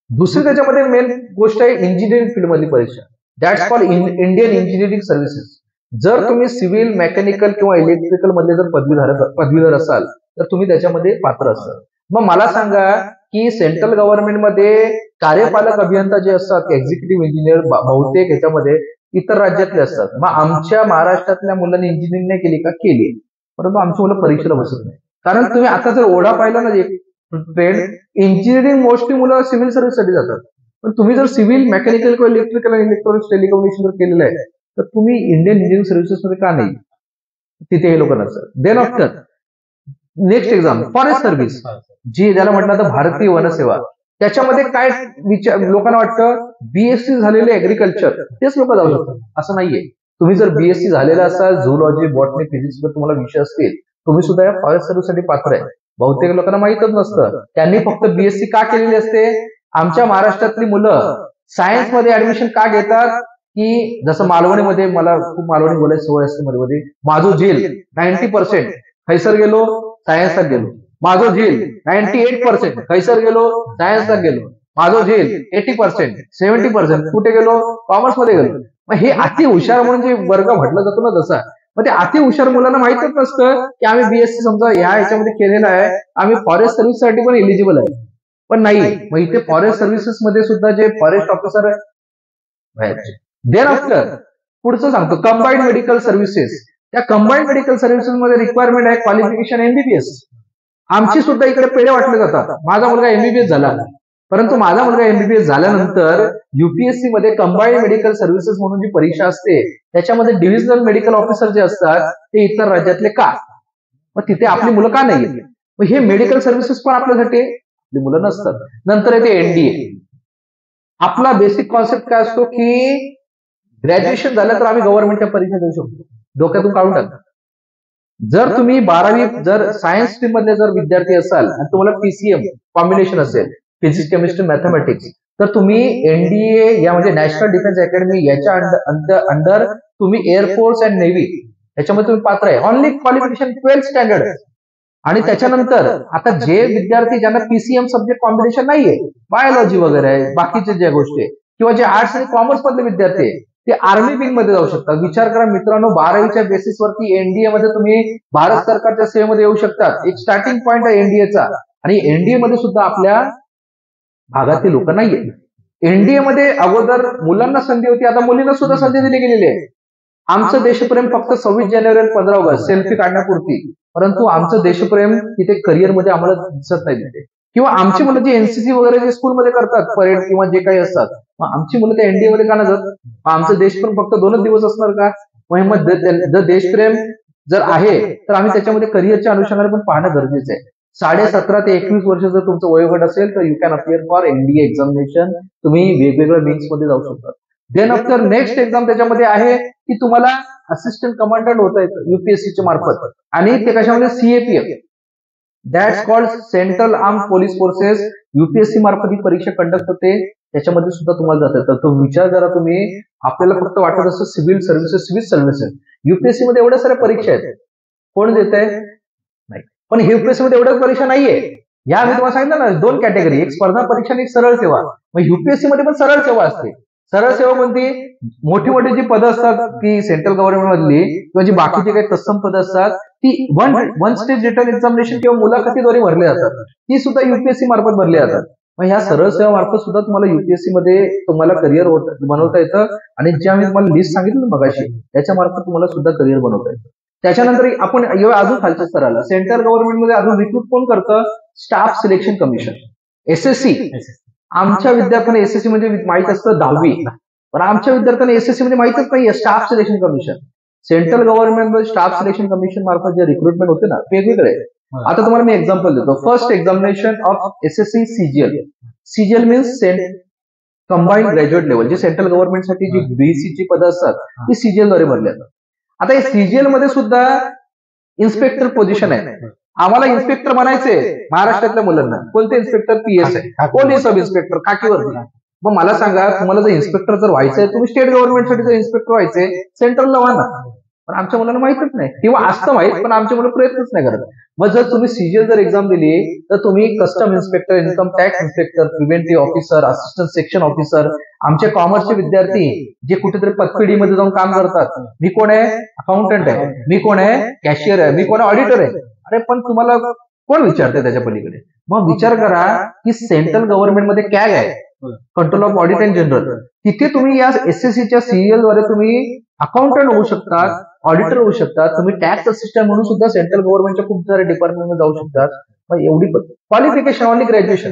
दुसरी त्याच्यामध्ये मेन गोष्ट आहे इंजिनिअरिंग फील्ड मधली परीक्षा, that's called Indian engineering services. जर तुम्ही सिव्हिल, मेकॅनिकल किंवा इलेक्ट्रिकल मध्ये जर पदवीधर असाल तर तुम्ही त्याच्यामध्ये पात्र असाल. मग मला सांगा की सेंट्रल गव्हर्नमेंटमध्ये कार्यपालक अभियंता जे असतात, एक्झिक्युटिव्ह इंजिनियर, बहुतेक ह्याच्यामध्ये इतर राज्यातले असतात. मग आमच्या महाराष्ट्रातल्या मुलांनी इंजिनिअरिंग नाही केली का? केली, परंतु आमची मुलं परीक्षेला बसत नाही. कारण तुम्ही आता जर ओढा पाहिला ना ट्रेंड, इंजिनिअरिंग मोस्टली मुलं सिव्हिल सर्व्हिससाठी जातात. पण तुम्ही जर सिव्हिल, मेकॅनिकल किंवा इलेक्ट्रिकल आणि इलेक्ट्रॉनिक्स, टेलिकम्युनिकेशन जर केलेलं आहे तर तुम्ही इंडियन इंजिनिअरिंग सर्व्हिसेस मध्ये का नाही? तिथे हे लोक नसतात. Then after next exam forest service, जी ज्याला म्हटलं तर भारतीय वनसेवा. त्याच्यामध्ये काय विचार लोकांना वाटतं, बीएससी झालेले ऍग्रिकल्चर तेच लोक जाऊ शकतात, असं नाहीये. तुम्ही जर बीएससी झालेला असाल, झूलॉजी, बॉटनी, फिजिक्स जर तुम्हाला विषय असतील, तुम्ही सुद्धा या फॉरेस्ट सर्व्हिससाठी पात्र आहे. बहुतेक लोकांना माहितच नसतं. त्यांनी फक्त बीएससी का केलेली असते? आमच्या महाराष्ट्रातली मुलं सायन्स मध्ये ऍडमिशन का घेतात? की जसं मालवणीमध्ये, मला खूप मालवणी बोलायची सवय असते मध्ये, माझो झेल 90%, खैसर गेलो सायन्सला गेलो. माझो झेल 98%, खैसर गेलो सायन्सला गेलो. माझो झेल 80%, 70%, कुठे गेलो? कॉमर्स मध्ये गेलो. मग हे अति हुशार म्हणून जे वर्ग म्हटलं जातो ना तसा, मग ते अति हुशार मुलांना माहितच नसतं की आम्ही बीएससी समजा ह्याच्यामध्ये केलेला आहे, आम्ही फॉरेस्ट सर्व्हिस साठी पण एलिजिबल आहे. पण नाही, मग इथे फॉरेस्ट सर्व्हिसेस मध्ये सुद्धा जे फॉरेस्ट ऑफिसर व्हायचे. देन आफ्टर पुढचं सांगतो, कंबाईंड मेडिकल सर्व्हिसेस. त्या कंबाईंड मेडिकल सर्व्हिसेस मध्ये रिक्वायरमेंट आहे क्वालिफिकेशन एमबीबीएस. आमची सुद्धा इकडे पेढे वाटले जातात. माझा मुलगा एमबीबीएस झाला, परंतु माझा मुलगा एमबीबीएस झाल्यानंतर युपीएससी मध्ये कंबाईंड मेडिकल सर्व्हिसेस म्हणून जी परीक्षा असते त्याच्यामध्ये डिव्हिजनल मेडिकल ऑफिसर जे असतात ते इतर राज्यातले का? मग तिथे आपली मुलं का नाही? मग हे मेडिकल सर्व्हिसेस पण आपल्यासाठी आपली मुलं नसतात. नंतर येते एनडीए. आपला बेसिक कॉन्सेप्ट काय असतो की ग्रॅज्युएशन झालं तर आम्ही गव्हर्नमेंटच्या परीक्षा देऊ शकतो. डोक्यातून काढून टाका. जर तुम्ही 12वी जर सायन्स स्ट्रीम मधले जर विद्यार्थी असाल आणि तुम्हाला पीसीएम कॉम्बिनेशन असेल, फिजिक्स, केमिस्ट्री, मॅथमॅटिक्स, तर तुम्ही एनडीए या म्हणजे नॅशनल डिफेन्स अकॅडमी याच्या अंडर तुम्ही एअरफोर्स अँड नेव्ही याच्यामध्ये तुम्ही पात्र आहे. Only qualification 12th standard. आणि त्याच्यानंतर आता जे विद्यार्थी ज्यांना पीसीएम सब्जेक्ट कॉम्बिनेशन नाहीये, बायोलॉजी वगैरे बाकीच्या ज्या गोष्टी किंवा जे आर्ट्स आणि कॉमर्स मधले विद्यार्थी आहे ते आर्मी विंग मध्ये जाऊ शकतात. विचार करा मित्रांनो, 12वीच्या बेसिसवरती एनडीए मध्ये तुम्ही भारत सरकारच्या सेवेमध्ये येऊ शकतात. एक स्टार्टिंग पॉइंट आहे एनडीएचा. आणि एनडीए मध्ये सुद्धा आपल्या भागातील लोक नाहीये. एनडीए मध्ये अगोदर मुलांना संधी होती, आता मुलींना सुद्धा संधी दिली गेलेली आहे. आमचं देशप्रेम फक्त 26 जानेवारी आणि 15 ऑगस्ट सेल्फी काढण्यापुरती, परंतु आमचं देशप्रेम तिथे करिअरमध्ये आम्हाला दिसत नाही तिथे. किंवा आमची मुलं जी एनसीसी वगैरे जे स्कूलमध्ये करतात, परेड किंवा जे काही असतात, मग आमची मुलं त्या एनडीए मध्ये का न जात? आमचं देशप्रेम फक्त 2 दिवस असणार का? मग जर देशप्रेम जर आहे तर आम्ही त्याच्यामध्ये करिअरच्या अनुषंगाने पण पाहणं गरजेचं आहे. 17.5 ते 21 वर्ष जर तुमचं वयोगट असेल तर you can appear for NDA examination. तुम्ही वेगवेगळ्या विंग्स मध्ये जाऊ शकता. देन आफ्टर नेक्स्ट एक्झाम त्याच्यामध्ये आहे की तुम्हाला असिस्टंट कमांडंट होता येतं युपीएससीच्या मार्फत. आणि ते कशामध्ये? CAPF, that's called central arm police forces. UPSC मार्फत ही परीक्षा कंडक्ट होते, त्याच्यामध्ये सुद्धा तुम्हाला जात येतं. तो विचार जरा तुम्ही, आपल्याला फक्त वाटत असतं सिव्हिल सर्व्हिसेस. युपीएससी मध्ये एवढ्या साऱ्या परीक्षा आहेत, कोण देत आहे? नाही. पण युपीएससी मध्ये एवढ्याच परीक्षा नाहीये. या मी तुम्हाला सांगितलं ना 2 कॅटेगरी, एक स्पर्धा परीक्षा आणि एक सरळ सेवा. मग युपीएससी मध्ये पण सरळ सेवा असते. सरळ सेवा कोणती? मोठी मोठी जी पदं असतात की सेंट्रल गव्हर्नमेंट मधली किंवा जी बाकीची काही तत्सम पदं असतात ती वन स्टेज रिटर्न एक्झामिनेशन किंवा मुलाखतीद्वारे भरली जातात. ती सुद्धा युपीएससी मार्फत भरली जातात. मग ह्या सरळ सेवा मार्फत सुद्धा तुम्हाला युपीएससी मध्ये तुम्हाला करिअर बनवता येतं. आणि जे आम्ही तुम्हाला लिस्ट सांगितलं ना मगाशी, त्याच्या मार्फत तुम्हाला सुद्धा करिअर बनवता येतं. त्याच्यानंतर आपण अजून खालच्या स्तराला सेंट्रल गव्हर्नमेंटमध्ये अजून रिक्रूट कोण करतं? Staff selection commission, SSC. आमच्या विद्यार्थ्यांना एसएससी म्हणजे माहित असतं 10वी, पण आमच्या विद्यार्थ्यांना एसएससी मध्ये माहितच नाहीये staff selection commission. Central government मध्ये स्टाफ सिलेक्शन कमिशन मार्फत जे रिक्रुटमेंट होते ना वेगवेगळे, आता तुम्हाला मी एक्झाम्पल देतो. First examination of SSC CGL. CGL means combined graduate level, जे सेंट्रल गव्हर्नमेंटसाठी जी BC ची पदं असतात ती CGL द्वारे भरली जातात. आता या CGL मध्ये सुद्धा इन्स्पेक्टर पोझिशन आहे. आम्हाला इन्स्पेक्टर बनायचे महाराष्ट्रातल्या मुलांना. कोणते इन्स्पेक्टर? PSI. कोण सब इन्स्पेक्टर? खाकीवरती. मग मला सांगा, तुम्हाला जर इन्स्पेक्टर जर व्हायचंय, तुम्ही स्टेट गव्हर्नमेंटसाठी जर इन्स्पेक्टर व्हायचे, सेंट्रलला व्हा ना. पण आमच्या मुलांना माहितच नाही, किंवा असतं माहित पण आमच्या मुलं प्रयत्नच नाही करत. मग जर तुम्ही CGL जर एक्झाम दिली तर तुम्ही custom inspector, income tax inspector, preventive officer, assistant section officer, आमचे कॉमर्सचे विद्यार्थी जे कुठेतरी पतपेढीमध्ये जाऊन काम करतात, मी कोण आहे? अकाउंटंट आहे. मी कोण आहे? कॅशियर आहे. मी कोण? ऑडिटर आहे. अरे पण तुम्हाला कोण विचारते त्याच्या पलीकडे? मग विचार करा की सेंट्रल गव्हर्नमेंटमध्ये कॅग आहे, control of audit and general. तिथे तुम्ही या SSCच्या CGL द्वारे तुम्ही अकाउंटंट होऊ शकतात, ऑडिटर होऊ शकतात, तुम्ही टॅक्स असिस्टंट म्हणून सुद्धा सेंट्रल गव्हर्नमेंटच्या खूप साऱ्या डिपार्टमेंटमध्ये जाऊ शकतात. मग एवढी क्वालिफिकेशन, ऑनली ग्रॅज्युएशन.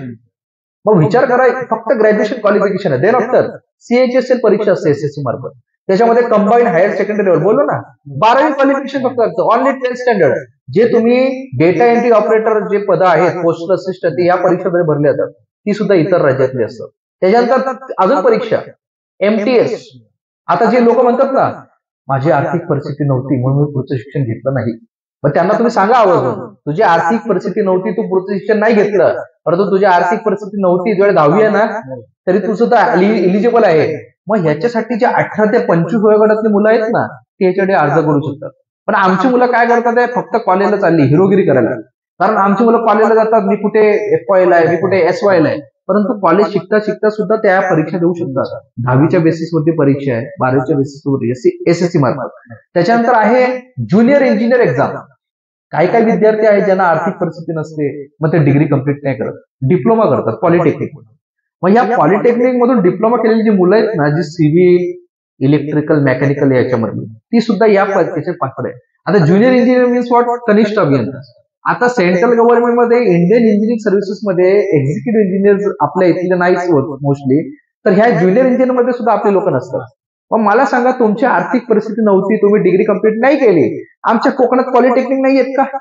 मग विचार करा, फक्त ग्रॅज्युएशन क्वालिफिकेशन आहे. देन आफ्टर CHSL परीक्षा असते SSC मार्फत, त्याच्यामध्ये कंबाईंड हायर सेकंडरी लेवल बोललो ना, 12वी क्वालिफिकेशन फक्त असतं, ऑनली 10th स्टँडर्ड. जे तुम्ही डेटा एंट्री ऑपरेटर जे पद आहेत, पोस्टल असिस्टंट, या परीक्षेमध्ये भरले जातात, ती सुद्धा इतर राज्यातली असतात. त्याच्यानंतर अजून परीक्षा MTS. आता जे लोक म्हणतात ना, माझी आर्थिक परिस्थिती नव्हती म्हणून मी पुढचं शिक्षण घेतलं नाही, मग त्यांना तुम्ही सांगा आवर्जून, तुझी आर्थिक परिस्थिती नव्हती, तू पुढचं शिक्षण नाही घेतलं, परंतु तुझी आर्थिक परिस्थिती नव्हती, तुझ्या 10वी आहे ना, तरी तू सुद्धा इलिजिबल आहे. मग ह्याच्यासाठी जे 18 ते 25 वयोगटातली मुलं आहेत ना, ते ह्याच्याकडे अर्ज करू शकतात. पण आमची मुलं काय करतात आहे, फक्त कॉलेजला चालली हिरोगिरी करायला. कारण आमची मुलं कॉलेजला जातात, मी कुठे FYला आहे, मी कुठे SYला आहे, परंतु कॉलेज शिकता शिकता सुद्धा त्या परीक्षा देऊ शकतात. 10वीच्या बेसिसवरती परीक्षा आहे, 12वीच्या बेसिसवरती SSC मार्फत. त्याच्यानंतर आहे ज्युनियर इंजिनियर एक्झाम. काही काही विद्यार्थी आहेत ज्यांना आर्थिक परिस्थिती नसते, मग ते डिग्री कंप्लीट नाही करत, डिप्लोमा करतात पॉलिटेक्निक. मग या पॉलिटेक्निक मधून डिप्लोमा केलेली जी मुलं आहेत ना, जी सिव्हिल, इलेक्ट्रिकल, मेकॅनिकल याच्यामधली, ती सुद्धा या परीक्षेचे पात्र आहे. आता ज्युनियर इंजिनियर मीन्स व्हॉट? कनिष्ठ अभियंता. आता सेंट्रल गव्हर्नमेंटमध्ये इंडियन इंजिनिअरिंग सर्व्हिसेसमध्ये एक्झिक्युटिव्ह इंजिनियर आपल्या इथले नाहीच होत मोस्टली, तर ह्या ज्युनियर इंजिनियर मध्ये सुद्धा आपले लोक नसतात. मग मला सांगा, तुमची आर्थिक परिस्थिती नव्हती, तुम्ही डिग्री कंप्लीट नाही केली, आमच्या कोकणात पॉलिटेक्निक नाही आहेत का?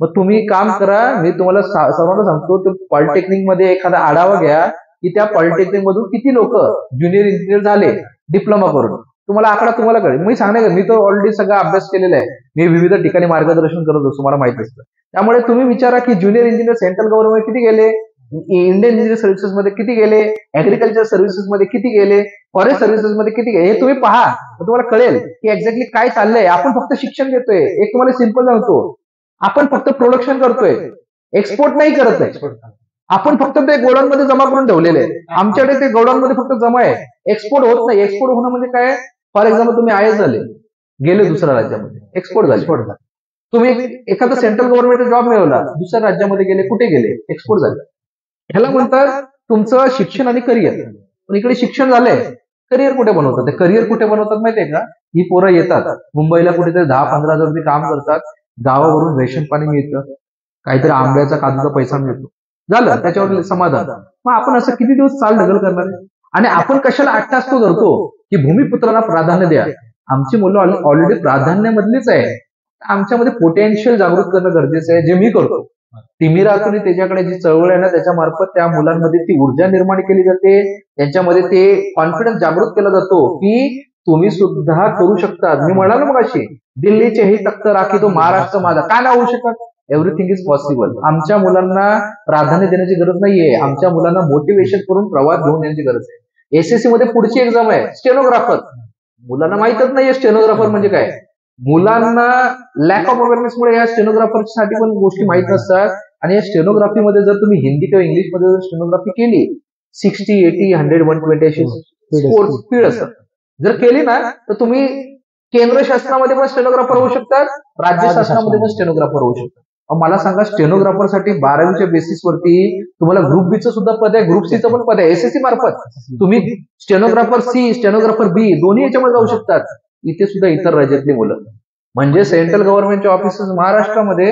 मग तुम्ही काम करा, मी तुम्हाला सर्वांना सांगतो, पॉलिटेक्निक मध्ये एखादा आढावा घ्या की त्या पॉलिटेक्निक मधून किती लोक ज्युनियर इंजिनियर झाले डिप्लोमा करून. तुम्हाला आकडा तुम्हाला कळेल. मी सांगणार, मी तर ऑलरेडी सगळा अभ्यास केलेला आहे, मी विविध ठिकाणी मार्गदर्शन करत असतो, मला माहिती असतं. त्यामुळे तुम्ही विचारा की ज्युनियर इंजिनियर सेंट्रल गव्हर्नमेंट किती गेले, इंडियन इंजिनियर सर्व्हिसेस मध्ये किती गेले, ऍग्रिकल्चर सर्व्हिसेस मध्ये किती गेले, फॉरेस्ट सर्व्हिसेस मध्ये किती गेले, हे तुम्ही पहा, तुम्हाला कळेल की एक्झॅक्टली काय चाललंय. आपण फक्त शिक्षण देतोय, एक तुम्हाला सिंपल सांगतो, आपण फक्त प्रोडक्शन करतोय, एक्सपोर्ट नाही करत आहे. आपण फक्त ते गोडाऊनमध्ये जमा करून ठेवलेले आहे. आमच्याकडे ते गोडाऊनमध्ये फक्त जमा आहे, एक्सपोर्ट होत नाही. एक्सपोर्ट होणं म्हणजे काय? फॉर एक्झाम्पल, तुम्ही IAS झाले, गेले दुसऱ्या राज्यामध्ये, एक्सपोर्ट झाले. तुम्ही एखादा सेंट्रल गव्हर्नमेंटचा जॉब मिळवला, दुसऱ्या राज्यामध्ये गेले, कुठे गेले? एक्सपोर्ट झाले. ह्याला म्हणतात तुमचं शिक्षण आणि करिअर. पण इकडे शिक्षण झालंय, करिअर कुठे बनवतात? ते करिअर कुठे बनवतात माहितीये का? ही पोरं येतात मुंबईला, कुठेतरी 10-15 हजार रुपये काम करतात, गावावरून रेशन पाणी मिळतं, काहीतरी आंब्याचा काजूचा पैसा मिळतो, झालं, त्याच्यावर समाधान. मग आपण असं किती दिवस चाल ढकल करणार? आणि आपण कशाला 8 तास तो धरतो की भूमिपुत्रांना प्राधान्य द्या? आमची मुलं ऑलरेडी प्राधान्यामधलीच आहे. आमच्यामध्ये पोटेन्शियल जागृत करणं गरजेचं आहे, जे मी करतो. तिमिरातून त्याच्याकडे जी चळवळ आहे ना, त्याच्या मार्फत त्या मुलांमध्ये ती ऊर्जा निर्माण केली जाते, त्यांच्यामध्ये ते कॉन्फिडन्स जागृत केला जातो की तुम्ही सुद्धा करू शकता. मी म्हणालो मग अशी, दिल्लीचे हे तख्त राखी तो महाराष्ट्र माझा, काय नाही होऊ शकत? Everything is possible. आमच्या मुलांना प्राधान्य देण्याची गरज नाहीये, आमच्या मुलांना मोटिवेशन करून प्रवास घेऊन येण्याची गरज आहे. SSC मध्ये पुढची एक्झाम आहे स्टेनोग्राफर. मुलांना माहितच नाहीये स्टेनोग्राफर म्हणजे काय. मुलांना लॅक ऑफ अवेअरनेसमुळे या स्टेनोग्राफरसाठी पण गोष्टी माहित नसतात. आणि या स्टेनोग्राफीमध्ये जर तुम्ही हिंदी किंवा इंग्लिशमध्ये जर स्टेनोग्राफी केली, 60, 80, 100, 120 अशी स्पीड असतात, जर केली ना, तर तुम्ही केंद्र शासनामध्ये पण स्टेनोग्राफर होऊ शकतात, राज्य शासनामध्ये पण स्टेनोग्राफर होऊ शकतात. मला सांगा, स्टेनोग्राफरसाठी 12वीच्या बेसिसवरती तुम्हाला ग्रुप B चं सुद्धा पद आहे, ग्रुप C चं पण पद आहे. SSC मार्फत तुम्ही स्टेनोग्राफर C, स्टेनोग्राफर B दोन्ही याच्यामध्ये जाऊ शकतात. इथे सुद्धा इतर राज्यातली मुलं, म्हणजे सेंट्रल गव्हर्नमेंटचे ऑफिसेस महाराष्ट्रामध्ये,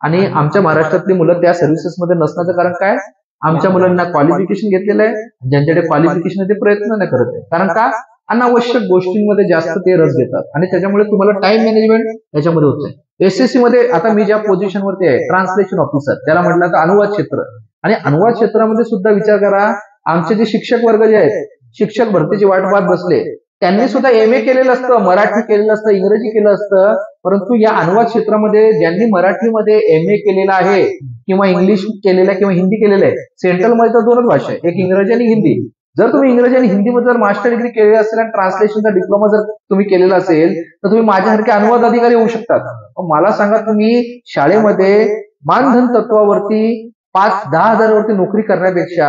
आणि आमच्या महाराष्ट्रातली मुलं त्या सर्व्हिसेसमध्ये नसण्याचं कारण काय? आमच्या मुलांना क्वालिफिकेशन घेतलेलं आहे, ज्यांच्याकडे क्वालिफिकेशन ते प्रयत्न नाही करत आहे. कारण का? अनावश्यक गोष्टींमध्ये जास्त ते रस घेतात, आणि त्याच्यामुळे तुम्हाला टाइम मॅनेजमेंट याच्यामध्ये होत आहे. एसएससी मध्ये आता मी ज्या पोझिशनवरती आहे ट्रान्सलेशन ऑफिसर, त्याला म्हटलं तर अनुवाद क्षेत्र, आणि अनुवाद क्षेत्रामध्ये सुद्धा विचार करा, आमचे जे शिक्षक वर्ग जे आहेत, शिक्षक भरतीची वाट पाहत बसले, त्यांनी सुद्धा MA केलेलं असतं, मराठी केलेलं असतं, इंग्रजी केलं असतं, परंतु या अनुवाद क्षेत्रामध्ये ज्यांनी मराठीमध्ये MA केलेलं आहे किंवा इंग्लिश केलेलं आहे किंवा हिंदी केलेलं आहे, सेंट्रलमध्ये तर दोनच भाषा आहे, एक इंग्रजी आणि हिंदी. जर तुम्ही इंग्रजी आणि हिंदीमध्ये जर मास्टर डिग्री केलेली असेल आणि ट्रान्सलेशनचा डिप्लोमा जर तुम्ही केलेला असेल तर तुम्ही माझ्यासारखे अनुवाद अधिकारी होऊ शकतात. मला सांगा, तुम्ही शाळेमध्ये मानधन तत्वावरती 5-10 हजारावरती नोकरी करण्यापेक्षा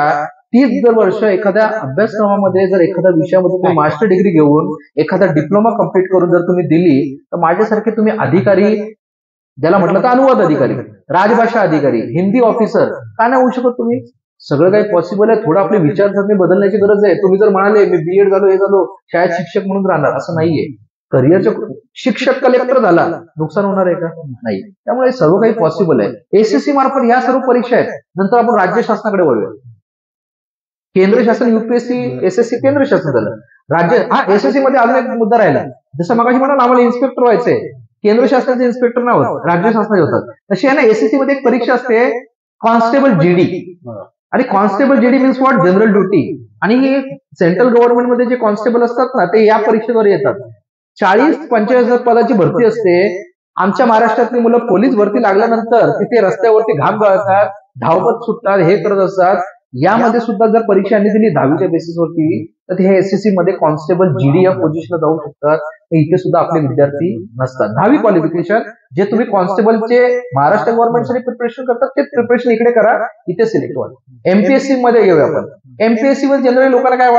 30 जर वर्ष एखाद्या अभ्यासक्रमामध्ये जर एखाद्या विषयामध्ये तुम्ही मास्टर डिग्री घेऊन एखादा डिप्लोमा कम्प्लीट करून जर तुम्ही दिली तर माझ्यासारखे तुम्ही अधिकारी, ज्याला म्हटलं तर अनुवाद अधिकारी, राजभाषा अधिकारी, हिंदी ऑफिसर का नाही होऊ शकत तुम्ही? सगळं काही पॉसिबल आहे. थोडं आपले विचारसरणी बदलण्याची गरज आहे. तुम्ही जर म्हणाले मी BEd झालो, हे झालो, शाळेत शिक्षक म्हणून राहणार, असं नाहीये. करिअरच्या शिक्षक कलेक्टर झाला, नुकसान होणार आहे का? नाही. त्यामुळे सर्व काही पॉसिबल आहे. एसएससी मार्फत ह्या सर्व परीक्षा आहेत. नंतर आपण राज्य शासनाकडे वळूया. केंद्र शासन UPSC, SSC केंद्र शासन झालं. राज्य एसएससी मध्ये अजून एक मुद्दा राहिला, जसं मगाशी म्हणाला आम्हाला इन्स्पेक्टर व्हायचंय, केंद्र शासनाचे इन्स्पेक्टर नाही होत, राज्य शासनाचे होतात. तशी आहे ना, एसएससी मध्ये एक परीक्षा असते कॉन्स्टेबल GD, आणि constable GD means what, general duty. आणि हे सेंट्रल गव्हर्नमेंटमध्ये जे कॉन्स्टेबल असतात ना, ते या परीक्षेद्वारे येतात. 40-45 पदाची भरती असते. आमच्या महाराष्ट्रातली मुलं पोलीस भरती लागल्यानंतर तिथे रस्त्यावरती घाम गळतात, धावपळ सुटतात, हे करत असतात. यामध्ये सुद्धा जर परीक्षा दिली 10वीच्या बेसिसवरती तर हे एसएससी मध्ये कॉन्स्टेबल GD या पोझिशनला जाऊ शकतात. इथे सुद्धा आपले विद्यार्थी नसतात. 10वी क्वालिफिकेशन जे तुम्ही कॉन्स्टेबलचे महाराष्ट्र गव्हर्नमेंटसाठी प्रिपरेशन करतात ते प्रिपरेशन इकडे करा, इथे सिलेक्ट व्हा. MPSC मध्ये घेऊया आपण. MPSC मध्ये जनरली लोकांना काय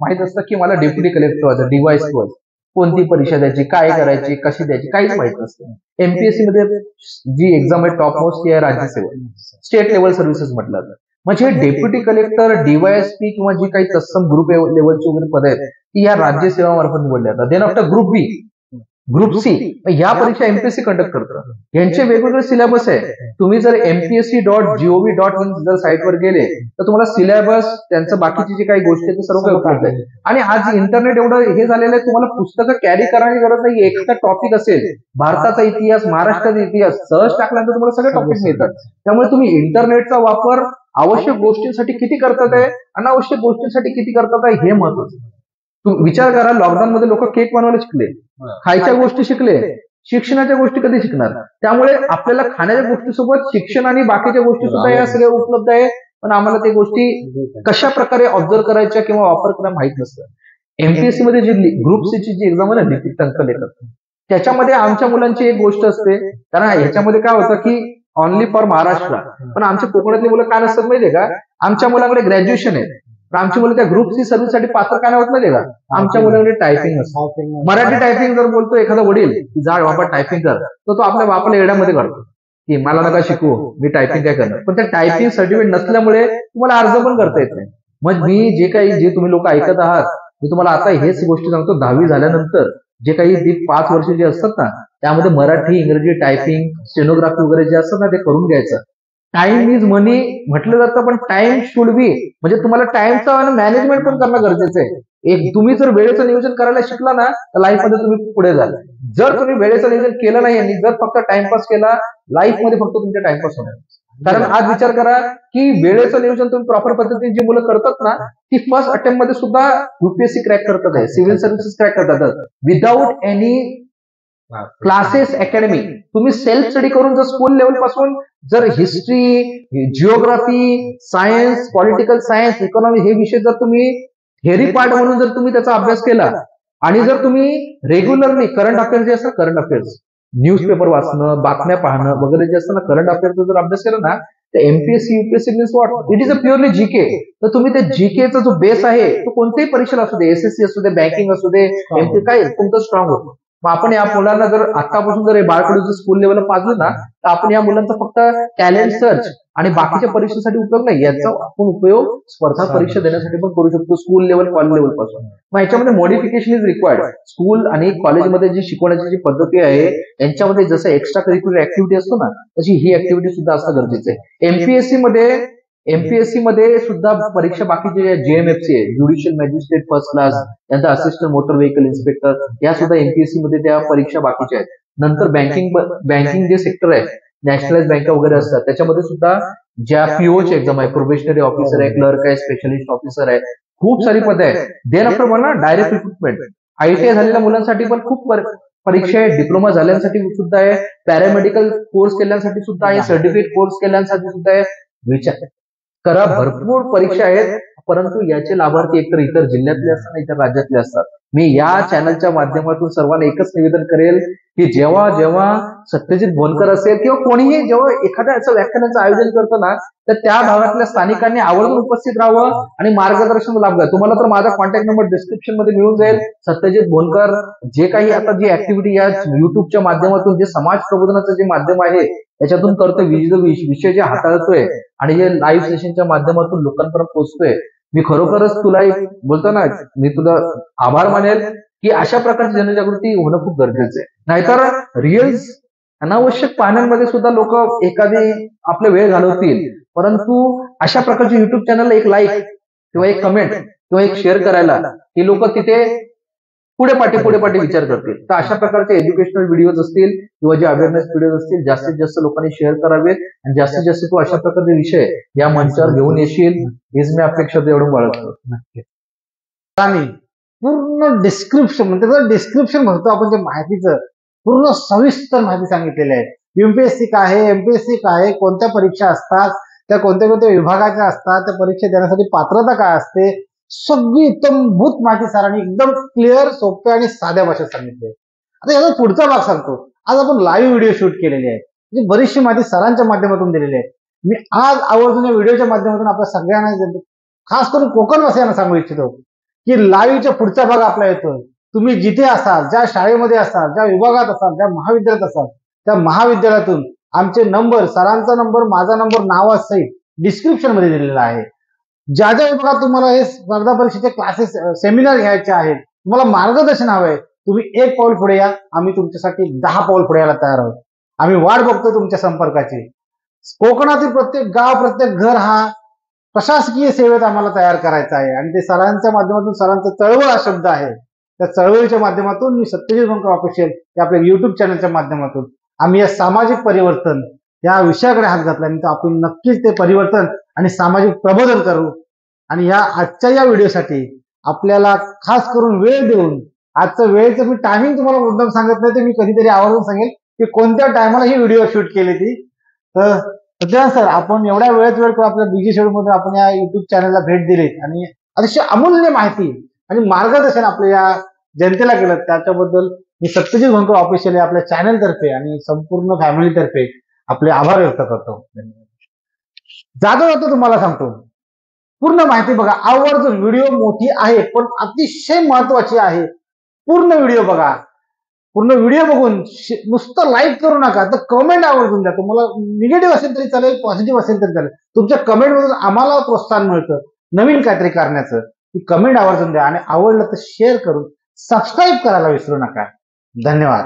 माहित असतं की मला डेप्युटी कलेक्टर व्हायचं, DYSP व्हायचं, कोणती परीक्षा द्यायची, काय करायची, कशी द्यायची, काहीच माहित नसतं. MPSC मध्ये जी एक्झाम आहे टॉप मोस्ट ती आहे राज्यसेवा, स्टेट लेवल सर्व्हिसेस म्हटलं जातं. म्हणजे डेप्युटी कलेक्टर, DYSP किंवा जी काही तत्सम ग्रुप लेवलची वगैरे पद आहेत ती या राज्यसेवा मार्फत निवडल्या जातात. Then after group B, group C, या परीक्षा MPSC कंडक्ट करतं. यांचे वेगवेगळे सिलेबस आहे. तुम्ही जर mpsc.gov.in जर साईटवर गेले तर तुम्हाला सिलेबस, त्यांचं बाकीचे जे काही गोष्टी आहेत ते सर्व काही उपलब्ध आहे. आणि आज इंटरनेट एवढं हे झालेलं आहे, तुम्हाला पुस्तकं कॅरी करण्याची गरज नाही. एखादा टॉपिक असेल, भारताचा इतिहास, महाराष्ट्राचा इतिहास, सहज टाकल्यानंतर तुम्हाला सगळे टॉपिक मिळतात. त्यामुळे तुम्ही इंटरनेटचा वापर आवश्यक गोष्टींसाठी किती करतात आहे, अनावश्यक गोष्टींसाठी किती करतात आहे, हे महत्वाचं. तुम्ही विचार करा, लॉकडाऊन मध्ये लोक केक बनवायला शिकले, खायच्या गोष्टी शिकले, शिक्षणाच्या गोष्टी कधी शिकणार? त्यामुळे आपल्याला खाण्याच्या गोष्टीसोबत शिक्षण आणि बाकीच्या गोष्टी सुद्धा या सगळ्या उपलब्ध आहे. पण आम्हाला ते गोष्टी कशा प्रकारे ऑब्झर्व करायच्या किंवा वापर करायला माहित नसतं. MPSC मध्ये जी ग्रुप C ची जी एक्झाम आहे ना, लिखित टंक लेखक, त्याच्यामध्ये आमच्या मुलांची एक गोष्ट असते. कारण ह्याच्यामध्ये काय होतं की ऑनली फॉर महाराष्ट्र, पण आमच्या कोकणातली मुलं काय नसतात माहितीये का? आमच्या मुलांकडे ग्रॅज्युएशन आहे, पण आमची मुलं त्या ग्रुप C सर्व्हिससाठी पात्र काय होत माहितीये का? आमच्या मुलांकडे टायपिंग असतं. मराठी टायपिंग जर बोलतो एखादा वडील की जा बाबा टायपिंग कर, तर तो आपल्या बापाला येड्यामध्ये काढतो की मला नका शिकू, मी टायपिंग काय करणार. पण त्या टायपिंग सर्टिफिकेट नसल्यामुळे तुम्हाला अर्ज पण करता येत नाही. मग मी जे तुम्ही लोक ऐकत आहात, मी तुम्हाला आता हेच गोष्टी सांगतो. 10वी झाल्यानंतर जे काही 5 वर्ष जे असतात ना, त्यामध्ये मराठी, इंग्रजी, टायपिंग, स्टेनोग्राफी वगैरे जे असतात ना, ते करून घ्यायचं. टाइम इज मनी म्हटलं जातं, पण टाइम शुड बी, म्हणजे तुम्हाला टाइमचं मॅनेजमेंट पण करणं गरजेचं आहे. तुम्ही जर वेळेचं नियोजन करायला शिकला ना तर लाईफ मध्ये तुम्ही पुढे जाल. जर तुम्ही वेळेचं नियोजन केलं नाही आणि जर फक्त टाइमपास केला, लाईफ मध्ये फक्त तुमच्या टाइमपास होणार. कारण आज विचार करा की वेळेचं नियोजन तुम्ही प्रॉपर पद्धतीने जी मुलं करतात ना, ती फर्स्ट अटेम्प्ट मध्ये सुद्धा UPSC क्रॅक करतात आहे, सिव्हिल सर्व्हिसेस क्रॅक करतात विदाऊट एनी क्लासेस, अकॅडमी. तुम्ही सेल्फ स्टडी करून जर स्कूल लेवल पासून जर history, geography, science, political science, economy हे विषय जर तुम्ही थेअरी पार्ट म्हणून जर तुम्ही त्याचा अभ्यास केला आणि जर तुम्ही रेग्युलरली करंट अफेअर्स जे असतात, करंट अफेअर्स, न्यूजपेपर वाचणं, बातम्या पाहणं वगैरे जे असतं ना, करंट अफेअर्सचा जर अभ्यास केला ना, तर MPSC, UPSC means what, it is a purely GK. तर तुम्ही ते GKचा जो बेस आहे तो कोणत्याही परीक्षेला असू दे, SSC असू दे, बँकिंग असू दे, MP, काय तुमचं स्ट्रॉंग होतं. मग आपण या मुलांना जर आतापासून जर बाळकडून जर स्कूल लेवलला पाजलं ना, तर आपण या मुलांचा फक्त टॅलेंट सर्च आणि बाकीच्या परीक्षेसाठी उपयोग नाही, याचा आपण उपयोग स्पर्धा परीक्षा देण्यासाठी पण करू शकतो, स्कूल लेवल, कॉलेज लेवल पासून. मग याच्यामध्ये मॉडिफिकेशन इज रिक्वायर्ड. स्कूल आणि कॉलेजमध्ये जी शिकवण्याची जी पद्धती आहे यांच्यामध्ये जसं एक्स्ट्रा करिक्युलर ऍक्टिव्हिटी असतो ना, तशी ही ऍक्टिव्हिटी सुद्धा असणं गरजेचं आहे. MPSC मध्ये सुद्धा परीक्षा बाकीचे JMFC आहे, ज्युडिशियल मॅजिस्ट्रेट फर्स्ट क्लास, त्यानंतर असिस्टंट मोटर व्हेकल इन्स्पेक्टर, या सुद्धा MPSC मध्ये त्या परीक्षा बाकीच्या आहेत. नंतर बँकिंग जे सेक्टर आहे, नॅशनलाइज बँका वगैरे असतात, त्याच्यामध्ये सुद्धा ज्या पीओची एक्झाम आहे, प्रोबेशनरी ऑफिसर आहे, क्लर्क आहे, स्पेशलिस्ट ऑफिसर आहे, खूप सारी पदे आहेत. देन आफ्टर मला डायरेक्ट रिक्रुटमेंट, आयटीआय झालेल्या मुलांसाठी पण खूप परीक्षा आहे, डिप्लोमा झाल्यांसाठी सुद्धा आहे, पॅरामेडिकल कोर्स केल्यासाठी सुद्धा आहे, सर्टिफिकेट कोर्स केल्यासाठी सुद्धा आहे. विचार करा, भरपूर परीक्षा आहेत, परंतु याचे लाभार्थी एकतर इतर जिल्ह्यातले असतात, इतर राज्यातले असतात. मी या चॅनलच्या माध्यमातून सर्वांना एकच निवेदन करेल की जेव्हा जेव्हा सत्यजित भोनकर असेल किंवा कोणीही जेव्हा एखाद्या असं व्याख्यानाचं आयोजन करतो ना, तर त्या भागातल्या स्थानिकांनी आवर्जून उपस्थित राहावं आणि मार्गदर्शन लाभलं. तुम्हाला तर माझा कॉन्टॅक्ट नंबर डिस्क्रिप्शन मध्ये मिळून जाईल. सत्यजित भोनकर जे काही आता जी ऍक्टिव्हिटी या युट्यूबच्या माध्यमातून जे समाज प्रबोधनाचं जे माध्यम आहे त्याच्यातून करतोय, विविध विषय जे हाताळतोय आणि जे लाईव्ह सेशनच्या माध्यमातून लोकांपर्यंत पोहोचतोय, मी खरोखरच तुला एक बोलतो ना, मी तुला आभार मानेल की अशा प्रकारची जनजागृती होणं खूप गरजेचं आहे. नाहीतर रिल्स अनावश्यक पाहण्यांमध्ये सुद्धा लोक एखादी आपला वेळ घालवतील, परंतु अशा प्रकारचे युट्यूब चॅनलला एक लाईक किंवा एक कमेंट किंवा एक शेअर करायला ही लोक तिथे पुढे पाठी विचार करतील. तर अशा प्रकारचे एज्युकेशनल व्हिडिओज असतील किंवा जे अवेअरनेस व्हिडिओज असतील, जास्तीत जास्त लोकांनी शेअर करावेत आणि जास्तीत जास्त तू अशा प्रकारचे विषय या मंचावर घेऊन येशील हीच मी अपेक्षा एवढं बाळगतो. नक्की. आणि पूर्ण डिस्क्रिप्शन म्हणजे त्याचं डिस्क्रिप्शन म्हणतो आपण जे माहितीचं पूर्ण सविस्तर माहिती सांगितलेली आहे. युपीएससी काय आहे, एमपीएससी काय आहे, कोणत्या परीक्षा असतात, त्या कोणत्या कोणत्या विभागाच्या असतात, त्या परीक्षा देण्यासाठी पात्रता काय असते, सगळी इत्तमभूत माहिती सरांनी एकदम क्लिअर, सोप्या आणि साध्या भाषेत सांगितली. आता याचा पुढचा भाग सांगतो. आज आपण लाईव्ह व्हिडिओ शूट केलेली आहे, म्हणजे बरीचशी माहिती सरांच्या माध्यमातून दिलेली आहे. मी आज आवर्जून या व्हिडिओच्या माध्यमातून आपल्या सगळ्यांना, खास करून कोकणवासियांना सांगू इच्छितो की लाईव्हच्या पुढचा भाग आपला येतोय. तुम्ही जिथे असाल, ज्या शाळेमध्ये असाल, ज्या विभागात असाल, ज्या महाविद्यालयात असाल, त्या महाविद्यालयातून आमचे नंबर, सरांचा नंबर, माझा नंबर नावासहित डिस्क्रिप्शन मध्ये दिलेला आहे. ज्या ज्या विभागात तुम्हाला हे स्पर्धा परीक्षेचे क्लासेस, सेमिनार घ्यायचे आहेत, तुम्हाला मार्गदर्शन हवंय, तुम्ही एक पाऊल पुढे या, आम्ही तुमच्यासाठी 10 पाऊल पुढे यायला तयार आहोत. आम्ही वाट बघतो तुमच्या संपर्काची. कोकणातील प्रत्येक गाव, प्रत्येक घर हा प्रशासकीय सेवेत आम्हाला तयार करायचा आहे आणि ते सरांच्या माध्यमातून, सरांचा चळवळ हा शब्द आहे, त्या चळवळीच्या माध्यमातून मी सत्यजित भोनकर ऑफिशियल या आपल्या युट्यूब चॅनलच्या माध्यमातून आम्ही या सामाजिक परिवर्तन या विषयाकडे हात घातला आणि आपण नक्कीच ते परिवर्तन आणि सामाजिक प्रबोधन करू. आणि या आजच्या या व्हिडिओसाठी आपल्याला खास करून वेळ देऊन, आजचं वेळेचं मी टायमिंग तुम्हाला मुद्दाम सांगत नाही, तर मी कधीतरी आवर्जून सांगेल की कोणत्या टायमाला ही व्हिडिओ शूट केली ती. तर सत्यनारायण सर, आपण एवढ्या वेळ करून आपल्या बिझी शेड्यूलमध्ये आपण या युट्यूब चॅनलला भेट दिली आणि अतिशय अमूल्य माहिती आणि मार्गदर्शन आपल्या या जनतेला केलं, त्याच्याबद्दल मी सत्यजित भोनकर ऑफिशियल आपल्या चॅनलतर्फे आणि संपूर्ण फॅमिलीतर्फे आपले आभार व्यक्त करतो. जातो तुम्हाला सांगतो, पूर्ण माहिती बघा आवर्जून. व्हिडिओ मोठी आहे पण अतिशय महत्वाची आहे. पूर्ण व्हिडिओ बघा. पूर्ण व्हिडिओ बघून नुसतं लाईक करू नका, तर कमेंट आवर्जून द्या. तुम्हाला निगेटिव्ह असेल तरी चालेल, पॉझिटिव्ह असेल तरी चालेल. तुमच्या कमेंटमधून आम्हाला प्रोत्साहन मिळतं नवीन काहीतरी करण्याचं. ती कमेंट आवर्जून द्या आणि आवडलं तर शेअर करून सबस्क्राईब करायला विसरू नका. धन्यवाद.